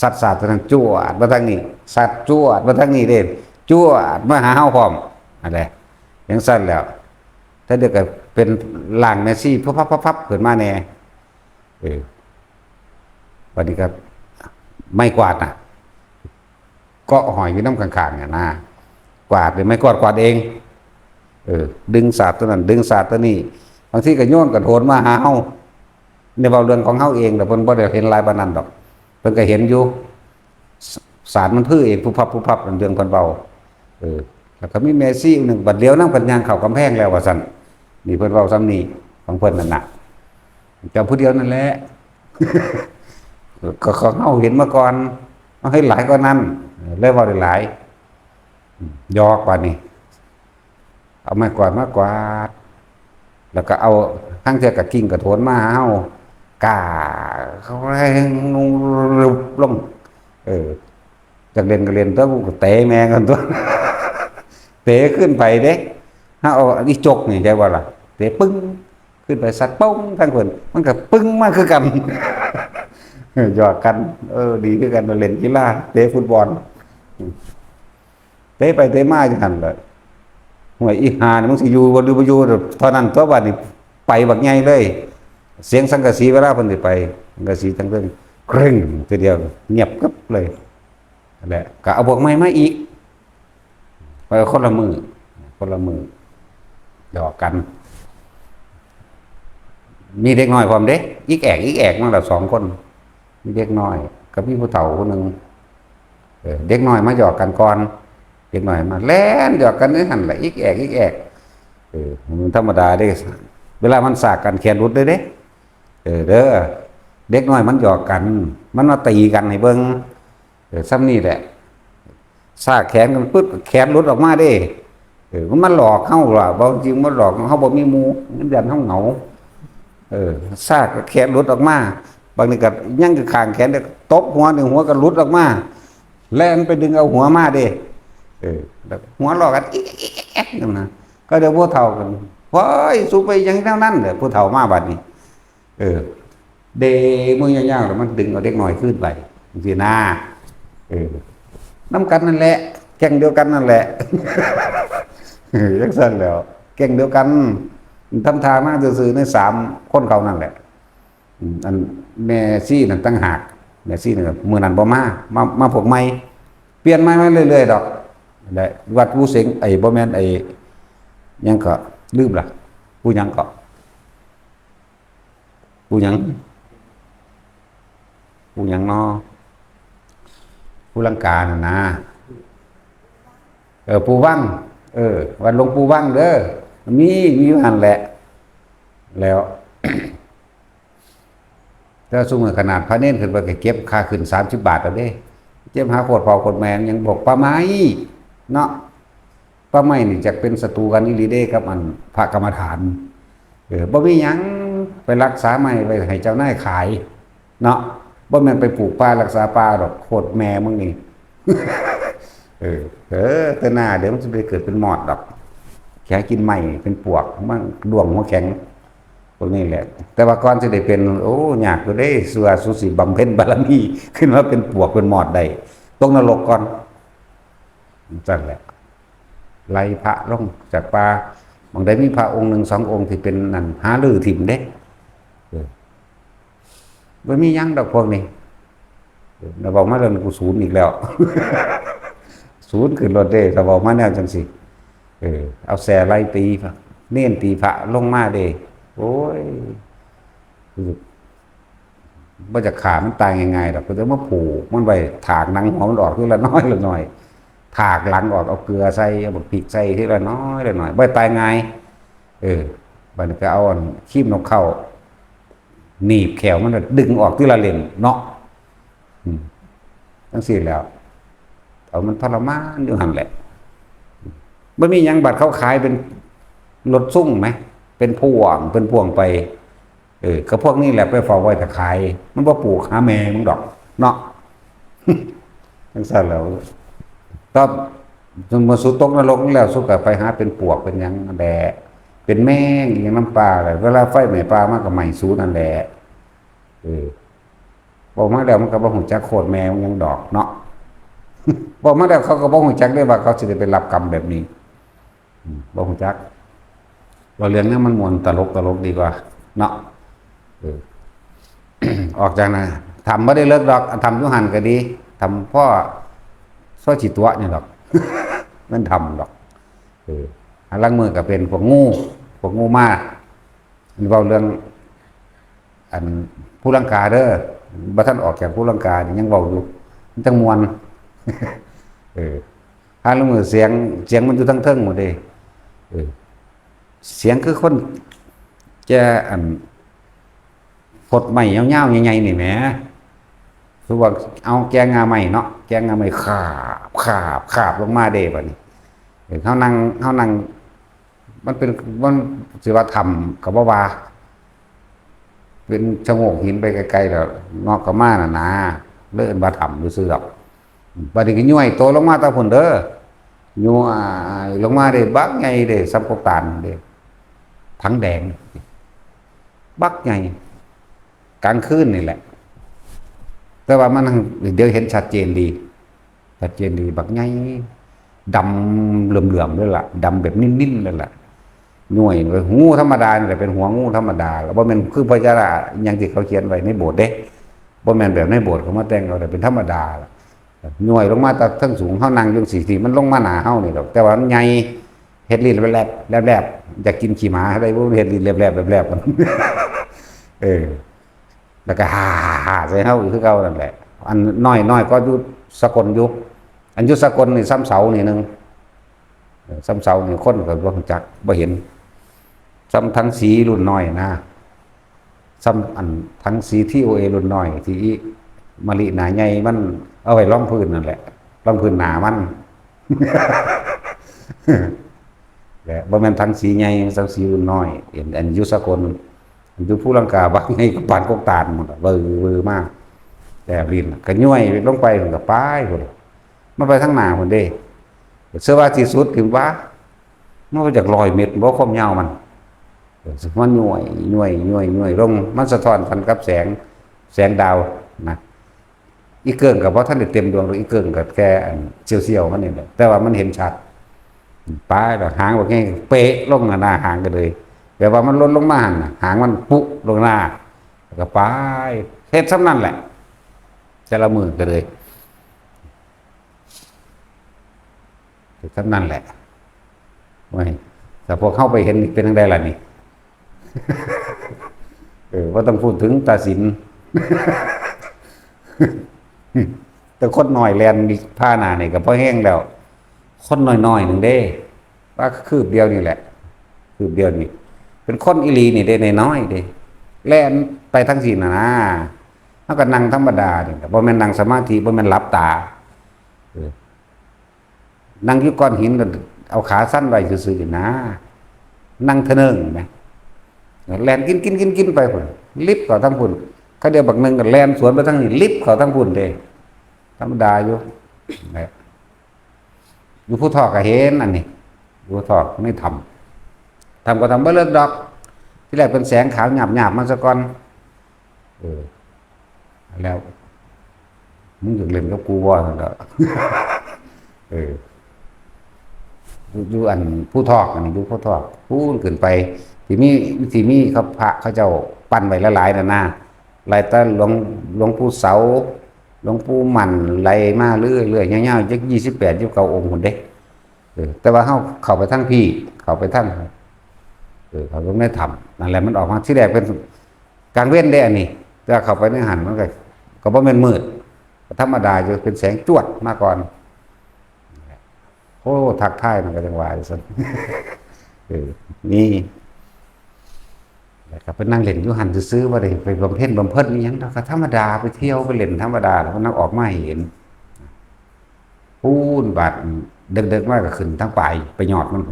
สัตว์ทางจั่วมาทางนี้สัตว์จั่วมาทางนี้เด้จั่วมาหาเฮาพร้อมอะไรอย่างสั้นแล้วถ้าเด็กก็เป็นหลังแมซี่พับขึ้นมาแน่วันนี้ก็ไม่กวาดน่ะก็หอยอยู่น้ำข้างๆเนี่ยนะกวาดหรือไม่กวาดเองดึงศาสตร์ตัวนั้นดึงศาสตร์ตัวนี้บางทีก็โยนกระโถนมาหาเฮาในเบาเรื่องของเฮาเองแต่เพิ่นบ่ได้เห็นลายปานนั้นดอกเพิ่นก็เห็นอยู่ศาสตร์มันพื้เองผู้พับเรื่องเพิ่นเบาแล้วก็มีเมซี่หนึ่งบัดเดียวนั่งปัญญาเข้ากำแพงแล้วว่าซั่นนี่เพิ่นเว้าซ้ำนี้ของเพิ่นนั่นน่ะเจ้าผู้เดียวนั่นแหละ ก็ของเฮาเห็นมาก่อนเอาให้หลายกว่านั้นเลยเว้าได้หลายยอกว่านี่เอาไม้กวาดดแล้วก็เอาทั้งเทื่อกับกิ่งกระโถนมาหาเฮากาเขาให้ลงจากเรียนก็เรียนตัวกูเตะแม่กันตัว เตะขึ้นไปเด้ถ้าเอาอีจกนี่ใช่ว่าล่ะเตะปึ้งขึ้นไปสัตว์ป้งทั้งคนมันก็ปึ้งมากคือกัน หยอกกันดีคือกันมาเล่นกีฬาเตะฟุตบอลเตะไปเตะมาจังหั่นเลยห่วยอีหานี่มึงสิอยู่บ่อยู่เท่านั้นตัวบัดนี้ ไปบักใหญ่เลยเสียงสังกะสีเวลาเพิ่นสิไปสังกะสีทั้งเรื่องเคร่งทีเดียวเงียบกึบเลยนั่นแหละก็เอาบวกไม้มาอีกไปคนละมือหยอกกันมีเด็กน้อยพร้อมเด้อีกแอกมาแล้ว2 คนมีเด็กน้อยกับมีผู้เฒ่าคนหนึ่งเด็กน้อยมาหยอกกันก่อนเด็กน้อยมาแล่นหยอกกันนี่หันแหละอีกแอกมันธรรมดาเด้เวลามันสากกันแขนรุดเด้เด้อเด็กน้อยมันหยอกกันมันมาตีกันให้เบิ่งซ้ำนี่แหละสากแขนกันปึ๊บแขนรุดออกมาเด้มันหลอกเฮาล่ะบ่จริงมันหลอกเฮาบ่มีหมู่มันยันเฮาเหงาซากแขนหลุดออกมาบางทีก็ยังอยู่ข้างแขนเด็กตบหัวหนึ่งหัวก็หลุดออกมาแล่นไปดึงเอาหัวมาเด้หัวหลอกกันแอ๊กนั่นนะก็เดี๋ยวพวกเฒ่ากันว้ายสู้ไปอย่างนั้นเด้อผู้เฒ่ามาบัดนี้เดมือยาวๆแล้วมันดึงเอาเด็กน้อยขึ้นไปสินะน้ำกันนั่นแหละแก่งเดียวกันนั่นแหละจังซั่นแล้วแก่งเดียวกันทำทางมาซื่อๆใน3 คนเขานั่นแหละอันแม่ซี่นั่นตั้งหากแม่ซี่นั่นมื้อนั้นบ่มาพวกใหม่เปลี่ยนใหม่มาเรื่อยๆดอกได้วัดผู้เสงบ่แม่นยังก็ลืมล่ะผู้ยังก็ผู้ยังเนาะผู้ลังกาน่ะนะปู่วังวัดหลวงปู่วังเด้อมีอยู่หั่นแหละแล้วถ้าซุมื้อขนาดพระเนรขึ้นไปก็เก็บค่าขึ้น30 บาทแล้วเด้เจ็บหาโคตรพ่อโคตรแม่ยังบอกป้าไม้เนาะป้าไม้นี่จักเป็นศัตรูกันอีหลีเด้กับอันพระกรรมฐานบ่มีหยังไปรักษาไม้ไว้ให้เจ้านายขายเนาะบ่แม่นไปปลูกป่ารักษาป่าดอกโคตรแม่มึงนี่แต่หน้าเดี๋ยวมันจะไปเกิดเป็นหมอดดอกแค่กินใหม่เป็นปวกมันดวงหัวแข็งพวกนี้แหละแต่ว่าก่อนจะได้เป็นยากอยู่ได้สัวสุสิบำเพ็ญบารมีขึ้นมาเป็นปวกเป็นหมอดได้ต้องนรกก่อนนั่นแหละไล่พระลงจากป่าบางได้มีพระองค์1 2 องค์ที่เป็นนั่นหาลือถิ่มเด้ไม่มียังดอกพวกนี้เราบอกมาเรื่องกูศูนย์อีกแล้ว ศูนย์ขึ้นรถเด้เราบอกมาแนวจังสิเอาแสไล่ตีพระเน้นตีพระลงมาเด้โอ้ยบ่จะขามันตายง่ายๆดอกก็จะมาผูกมันไว้ถากหนังหัวมันออกทีละน้อยละหน่อยถากหลังออกเอาเกลือใส่เอาบักพริกใส่ทีละน้อยละหน่อยบ่ตายง่ายบัดนี้ก็เอาคีบนกเข้าหนีบแขวมันดึงออกทีละเล่มเนาะจังซี่แล้วเอามันทรมานอยู่หั่นแหละบ่มีหยังบัดเขาขายเป็นรถซุ่งไหมเป็นพวงไปก็พวกนี้แหละไปเฝ้าไว้ถ้าขายมันบ่ปลูกหาแม่มึงดอกเนาะจังซั่นแล้วก็จนมาสุดตกนรกแล้วสุดก็ไปหาเป็นปวกเป็นหยังแดะเป็นแมงอีหยังน้ำปลาอะไรเวลาไฟไหม้ปลามันก็ไหม้สูนั่นแหละบอกมาแล้วมันก็บ่ฮู้จักโคตรแมวยังดอกเนาะบอกมาแล้วเขาก็บ่ฮู้จักได้ว่าเขาสิได้ไปรับกรรมแบบนี้บ่ฮู้จักว่าเรื่องนี้มันม่วนตลกดีกว่าเนาะออกจากนั้นทำบ่ได้เลิกดอกทำอยู่หั่นก็ดีทำพ่อซ้อจิตตัวนี่ดอก มันทำดอกอันลังมือก็เป็นพวกงูมาเว้าเรื่องอันผู้ลังกาเด้อบ่ทันออกจากผู้ลังกายังเว้าอยู่มันจังม่วนอันลังมือเสียงมันอยู่ทั้งเทิงหมดเด้เสียงคือคนจะอันพดใหม่ยาวๆใหญ่ๆนี่แหมคือว่าเอาแกงงาใหม่เนาะแกงงาใหม่ขาบลงมาเด้บัดนี้เฮานั่งมันเป็นมันสิว่าทำก็บ่ว่าเป็นชะโงกหินไปไกลๆแล้วนอกก็มาน่ะนะเลิ่นบ่ทำซื่อๆดอกบัดนี้ก็ย่อยโตลงมาตาพุ่นเด้อย่อยลงมาได้บักใหญ่เด้สัมปตานเด้ทั้งแดงบักใหญ่กลางคืนนี่แหละแต่ว่ามันเดี๋ยวเห็นชัดเจนดีบักใหญ่ดำเหลื่อมๆด้วยล่ะดำแบบนิ่มๆเลยล่ะ หน่วยงูธรรมดานี่แหละเป็นหัวงูธรรมดาแล้วบ่แม่นคือพญานาคอย่างที่เขาเขียนไว้ในโบสถ์เด้บ่แม่นแบบในโบสถ์เขามาแต่งเอาแต่เป็นธรรมดาหน่วยลงมาจากทั้งสูงเฮานั่งอยู่สี่ที่มันลงมาหนาเฮานี่ดอกแต่ว่ามันใหญ่เฮ็ดลิ้นแลบแลบอยากกินขี้หมาได้บ่เฮ็ดลิ้นแลบมันเออแล้วก็ฮ่าๆใส่เฮาคือเก่านั่นแหละอันน้อยก็อยู่สกลอยู่อันอยู่สกลนี่ซ้ำเสานี่นึงซ้ำเสานี่คนก็บ่รู้จักบ่เห็นซ้ำทั้งสีรุ่นน้อยนะซ้ำอันทั้งสีที่โอเอรุ่นน้อยที่มะลิหนาใหญ่มันเอาไว้รองพื้นนั่นแหละรองพื้นหนามันแหละบ่แม่นทั้งสีใหญ่ทั้งสีรุ่นน้อยเห็นอันอยู่สกลอยู่ผู้ลังกาบักให้ปานกกตาลหมดเบิ่มากแต่ลิ้นก็ย่วยลงไปมันก็ป้ายพุ่นมันไปทางหน้าพุ่นเด้เสื้อว่าที่สุดถึงว่ามันก็จาก100 เมตรบ่ความยาวมันย่วยลงมันสะท้อนกันกับแสงดาวนะอีเกิงกับเพราะท่านได้เต็มดวงหรืออีเกิงกับแค่เสียวๆมันนี่แหละแต่ว่ามันเห็นชัดป้ายแล้วหางว่าไงเป๊ะลงหน้าหางกันเลยแบบว่ามันลดลงมาหางมันปุ๊ลงหน้าแล้วก็ป้ายเฮ็ดซ้ำนั่นแหละแต่ละมือกันเลยซ้ำนั่นแหละไม่แต่พอเข้าไปเห็นเป็นยังไงล่ะนี่ว่าต้องพูดถึงตาสินแต่คนหน่อยแลนมีผ้าหนาเนี่ยกับพ่อแห้งแล้วคนน้อยหนึ่งเด้ว่าคืบเดียวนี่แหละคืบเดียวนี่เป็นคนอิลีนี่เด้ในน้อยเด้แล่นไปทั้งสี่นะแล้วก็นั่งธรรมดาเนี่ยบ่แม่นนั่งสมาธิบ่แม่นหลับตานั่งอยู่ก้อนหินก็เอาขาสั้นไว้ซื่อๆนะนั่งเทนึงไหมแล่นกินไปพุ่นลิฟต์เขาทั้งพุ่นเขาเดียวบักนึงก็แล่นสวนไปทั้งนี้ลิฟต์เขาทั้งพุ่นเด้ธรรมดาอยู่อยู่ผู้ทอกก็เห็นอันนี้ผู้ทอกไม่ทำก็ทำบ่เลิกดอกที่แรกเป็นแสงขาวหยาบมาซะก่อนแล้วมึงอยากเล่นกับกูบ่นั่นก็ดูอันผู้ทอกอันนี้ดูผู้ทอกพูดขึ้นไปที่มีพระเขาเจ้าปั้นไว้หลายๆนะหลายตาหลวงปู่เสาหลวงปู่มันไหลมาเรื่อยๆยาวๆจัก28 29 องค์คนเด้แต่ว่าเข้าไปทั้งพี่เข้าไปทั้งเขาก็ไม่ทำนั่นแหละมันออกมาที่แรกเป็นกลางเว้นได้อันนี้แต่เข้าไปในหันมันก็บ่แม่นมืดธรรมดาจะเป็นแสงจวดมาก่อนโอ้ทักทายมันก็จังหวะซั่นนี่แล้วก็ไปนั่งเล่นอยู่หันซื้อๆว่าได้ไปบำเพ็ญอีหยังก็ธรรมดาไปเที่ยวไปเล่นธรรมดาแล้วก็นั่งออกมาเห็นปูนบาดเดิกๆมาก็ขึ้นทั้งปลายไปยอดมัน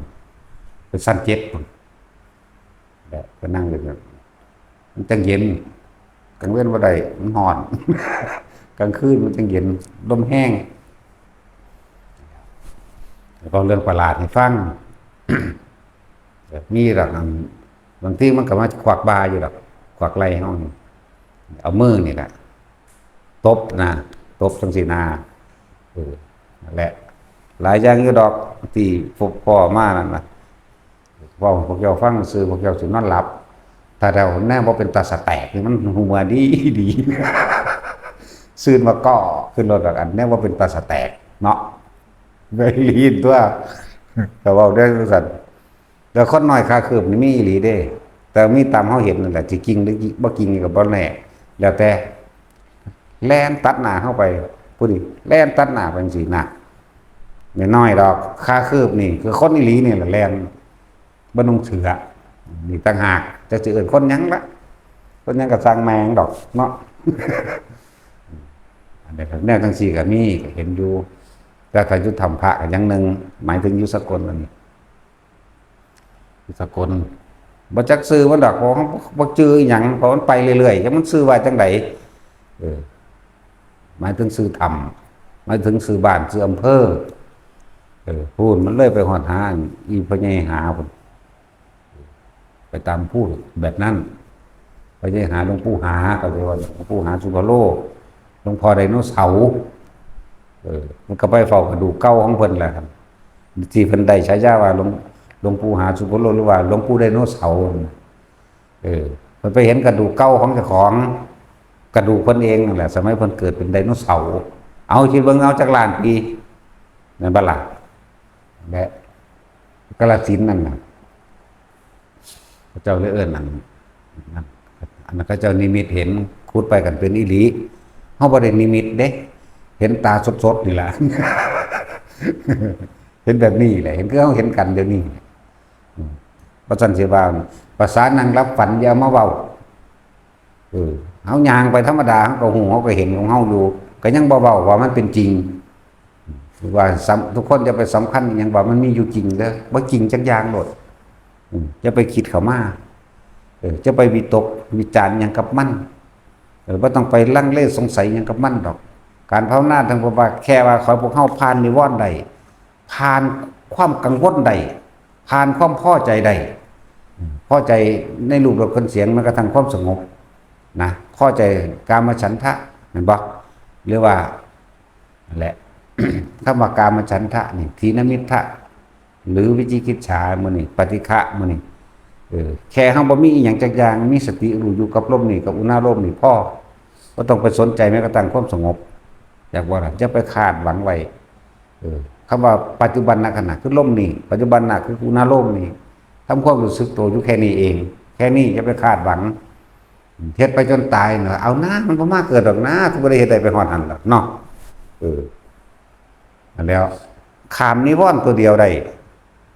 ไปสั้นเจ็บพุ่นแล้วก็นั่งเล่นมันจังเย็นกลางเว้นบ่ได้มันร้อนกลางคืนมันจังเย็นลมแห้งแล้วก็เรื่องประหลาดให้ฟัง มีหลักบางทีมันก็มาควักบาอยู่หรอกควักไหล่ห้องเอามือนี่แหละตบจังสีนานั่นแหละหลายอย่างอยู่ดอกที่พ่อมานั่นนะพ่อพวกเจ้าฟังซื้อพวกเจ้าสินอนหลับถ้าเราแน่ว่าเป็นตาสแตกนี่มันหัวดีซื่นมาก่อขึ้นรถอันแน่ว่าเป็นตาสแตกเนาะไปลีนตัวแต่ว่าได้สัตว์แล้วคนน้อยค่าคืบนี่มีอีหลีเด้ แต่มีตามเขาเห็นนั่นแหละจะกิ่งหรือบ่กิ่งกับบ่แน่แล้วแต่แล่นตัดหน้าเข้าไปพูดดิแล่นตัดหน้าไปสิหนักไม่น้อยดอกค่าคืบนี่คือคนอีหลีนี่แหละแล่นบ่นุ่งเสือนี่ต่างหากจะเอื่นคนยังละคนยังกับสร้างแมงดอกเนาะอันนี้แนวทั้งสี่ก็มีเห็นอยู่แต่ถ้ายุทธธรรมพระก็ยังหนึ่งหมายถึงยุสกลอันนี้ยุสกลบ่จักซื้อมันดอกเพราะบ่จื้อหยังเพราะมันไปเรื่อยๆยังมันซื้อว่าจังไดหมายถึงซื้อธรรมหมายถึงซื้อบ้านซื้ออำเภอพูดมันเลยไปหอดหาอีพญหาพุ่นไปตามพูดแบบนั้นพญหาหลวงปู่หาก็เรียกว่าหลวงปู่หาสุภโลหลวงพ่อไดโนเสาร์มันก็ไปเฝ้ากระดูกเก่าของเพิ่นแหละครับที่เพิ่นได้ฉายาว่าหล หลวงปู่หาสุโขโลหรือว่าหลวงปู่ไดโนเสาร์มันไปเห็นกระดูกเก่าของเจ้าของกระดูกเพิ่นเองนั่นแหละสมัยเพิ่นเกิดเป็นไดโนเสาร์เอาคิดเบิ่งเอาจากล้านปีนั่นบ่ล่ะและกาฬสินธุ์นั่นน่ะพระเจ้าเลยเอิ้นนั่นอันนั้นก็เจ้านิมิตเห็นขุดไปกันเป็นอีหลีเฮาบ่ได้นิมิตเด้เห็นตาสดๆนี่ล่ะ เห็นแบบนี้แหละเห็นคือเฮาเห็นกันเดี๋ยวนี้เพราะฉะนั้นสิว่าภาษานั่งรับฝันอย่ามาเว้าเฮาย่างไปธรรมดาเฮาก็ฮู้เฮาก็เห็นของเฮาอยู่ก็ยังบ่เว้าว่ามันเป็นจริงว่าทุกคนจะไปสำคัญอย่างว่ามันมีอยู่จริงเด้อบ่จริงจักอย่างโลดจะไปคิดเข้ามาจะไปวิตกวิจารณ์หยังกับมันบ่ต้องไปลังเลสงสัยหยังกับมันดอกการภาวนาทั้งว่าแค่ว่าขอพวกเฮาผ่านนิวรณ์ใดผ่านความกังวลใดผ่านความพอใจใดพอใจในรูปรสเสียงมันกระทั่งความสงบนะพอใจกามฉันทะเห็นบ่หรือว่านั่นแหละ คำว่ากามฉันทะนี่ทีนมิทธะหรือวิจิกิจฉามื้อนี้ปฏิฆะมื้อนี้แค่เฮาบ่มีอีหยังจักอย่างมีสติรู้อยู่กับลมนี่กับอุณาโลมนี่พอบ่ต้องไปสนใจแม้กระทั่งความสงบอยากว่าล่ะจะไปคาดหวังไว้คำว่าปัจจุบันขณะคือลมนี่ปัจจุบันน่ะคืออุณาโลมนี่ทำความรู้สึกตัวอยู่แค่นี้เองแค่นี้จะไปคาดหวังเฮ็ดไปจนตายเนาะเอานะมันบ่มาเกิดดอกนะทุกบ่ได้เฮ็ดได้ไปฮอดหั่นดอกเนาะนั่นแล้วขามนิวรณ์ตัวเดียวได้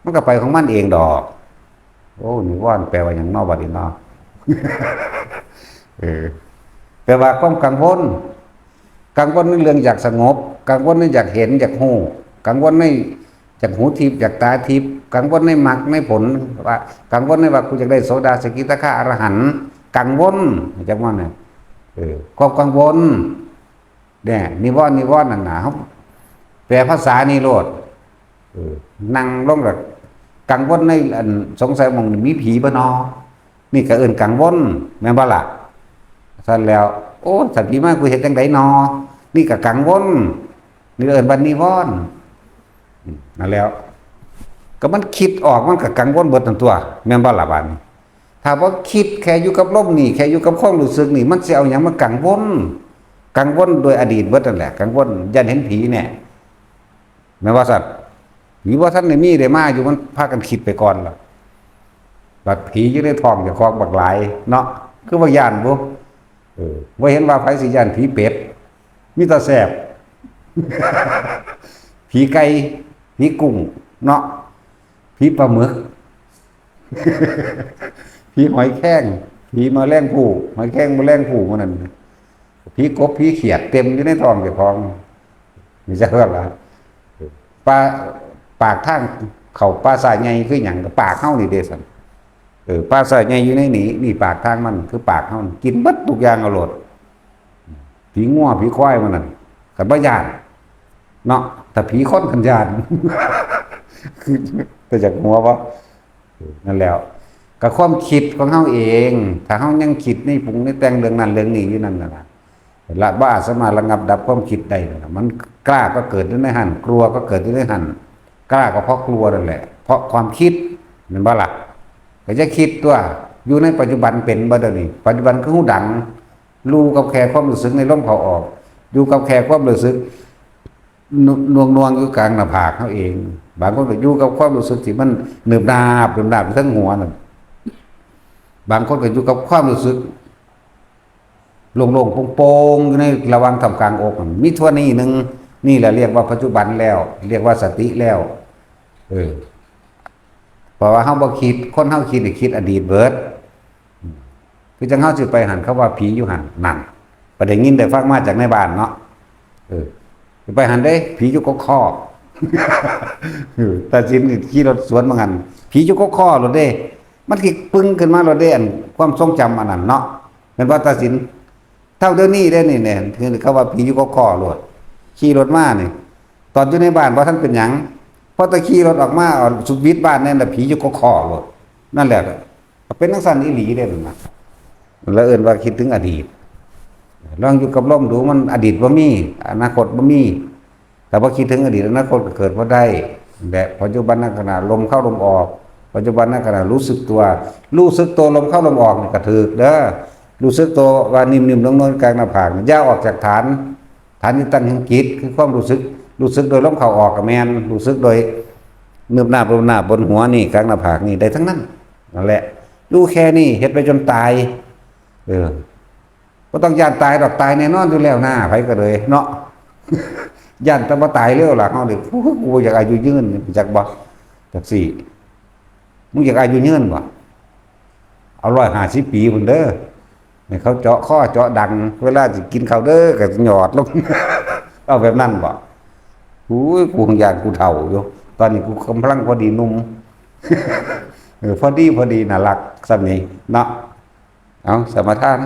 มันก็ไปของมันเองดอกโอ้นิวรณ์แปลว่าหยังเนาะบัดนี้เนาะ แปลว่าความกังวลในเรื่องอยากสงบกังวลในอยากเห็นอยากฮู้กังวลในจากหูทิพย์จากตาทิพย์กังวลในมรรคในผลว่ากังวลในว่ากูจะได้โสดาสกิทาคาอรหันต์กังวลจังว่าเนี่ยความกังวลเนี่ยนิวรณ์นั่นน่ะแปลภาษานี่โลดนั่งลงแบบกังวลในสงสัยมองมีผีบ่นอนี่ก็เอิ้นกังวลแม่นบ่ล่ะซั่นแล้วโอ้สัตว์ผีมากูเฮ็ดจังได๋นอนี่ก็กังวลนี่เอิ้นว่านิวรณ์นั่นแล้วก็มันคิดออกมันก็กังวลเบิดทั้งตัวแม่นบ่ล่ะบัดนี้ถ้าบ่คิดแค่อยู่กับลมนี่แค่อยู่กับความรู้สึกนี่มันสิเอาหยังมากังวลโดยอดีตเบิดนั่นแหละกังวลยันเห็นผีเนี่ยแม่นว่าสัตว์ผีบ่ทันได้มีได้มาอยู่มันพากันคิดไปก่อนล่ะบัดผีอยู่ในท้องเจ้าของบักหลายเนาะคือว่าย่านบ่บ่เห็นว่าไผสิย่านผีเป็ดมีแต่แซ่บ ผีไก่ผีกุ้งเนาะผีปลาหมึก ผีหอยแครงผีแมลงภู่หอยแครงแมลงภู่มันนั่นผีกบผีเขียดเต็มอยู่ในท้องเจ้าของมีจักเท่าล่ะปากทางเข้าปลาสายใหญ่คือหยังก็ปากเฮานี่เด้ซั่นปลาสายใหญ่อยู่ในนี่ปากทางมันคือปากเฮากินเบิดทุกอย่างเอาโลดผีงัวผีควายมันนั่นก็บ่ย่านเนาะแต่ผีคนกันญาติ แต่จากหัวว่านั่นแล้วกับความคิดของเฮาเองถ้าเฮายังคิดในปรุงในแต่งเรื่องนั้นเรื่องนี้อยู่นั่นน่ะละบ้าสามารถระงับดับความคิดได้มันกล้าก็เกิดในหันกลัวก็เกิดในหันกล้าก็เพราะกลัวนั่นแหละเพราะความคิดแม่นบ่ล่ะก็จะคิดตัวอยู่ในปัจจุบันเป็นบ่เดี๋ยวนี้ปัจจุบันคือหูดังรู้กับแค่ความรู้สึกในลมเข้าออกอยู่กับแค่ความรู้สึกนวงอยู่กลางหน้าผากเขาเองบางคนก็อยู่กับความรู้สึกที่มันหนึบหนาบทั้งหัวนั่นบางคนก็อยู่กับความรู้สึกโล่งๆโปร่งๆอยู่ในระหว่างทำกลางอกมีทั่วนี้นึงนี่แหละเรียกว่าปัจจุบันแล้วเรียกว่าสติแล้วเพราะว่าเฮาบ่คิดคนเฮาคิดคิดอดีตเบิดคือจังเฮาสิไปหันเขาว่าผีอยู่หันนั่นบ่ได้ยินได้ฟังมาจากในบ้านเนาะไปหันได้ผีอยู่ก็ข้อแต่จินขี่รถสวนมาหันผีอยู่ก็ข้อรถเด้มันคิดปึ้งขึ้นมารถเด้อันความทรงจำอันนั้นเนาะเป็นว่าตัดสินเท่าเดี๋ยวนี้ได้นี่เนี่ยคือเขาว่าผีอยู่ก็ข้อรถขี่รถมานี่ตอนอยู่ในบ้านว่าท่านเป็นหยังพอตะขี่รถออกมาเอาสุดวิทย์บ้านนั่นแหละผีอยู่ก็ข้อรถนั่นแหละเป็นนักสันอีหลีได้นั่นนะแล้วเอิ้นว่าคิดถึงอดีตลองอยู่กับลมดูมันอดีตบ่มีอนาคตบ่มีแต่พอคิดถึงอดีตอนาคตก็เกิดบ่ได้แต่ปัจจุบันขณะลมเข้าลมออก ปัจจุบันนั่นขณะรู้สึกตัวลมเข้าลมออกนี่ก็ถูกเด้อรู้สึกตัวว่านิ่มๆลงๆกลางหน้าผากย่าออกจากฐานที่ตั้งแห่งจิตคือความรู้สึกโดยลมเข้าออกกับแม่นรู้สึกโดยเนืบหน้าบนหัวนี่กลางหน้าผากนี่ได้ทั้งนั้นนั่นแหละรู้แค่นี้เฮ็ดไปจนตายบ่ต้องย่านตายดอกตายแน่นอนอยู่แล้วหน้าไผก็เลยเนาะ ย่านแต่บ่ตายเร็วล่ะเฮานี่กูอยากอายุยืนจักบ่จักสิมึงอยากอายุยืนบ่เอา150 ปีพุ่นเด้อให้เขาเจาะข้อเจาะดังเวลาสิกินข้าวเด้อก็หยอดลง เอาแบบนั้นบ่กูคงอยากกูเฒ่าอยู่ตอนนี้กูกำลังพอดีหนุ่ม พอดีน่ารักซำนี้เนาะเอาสมาทาน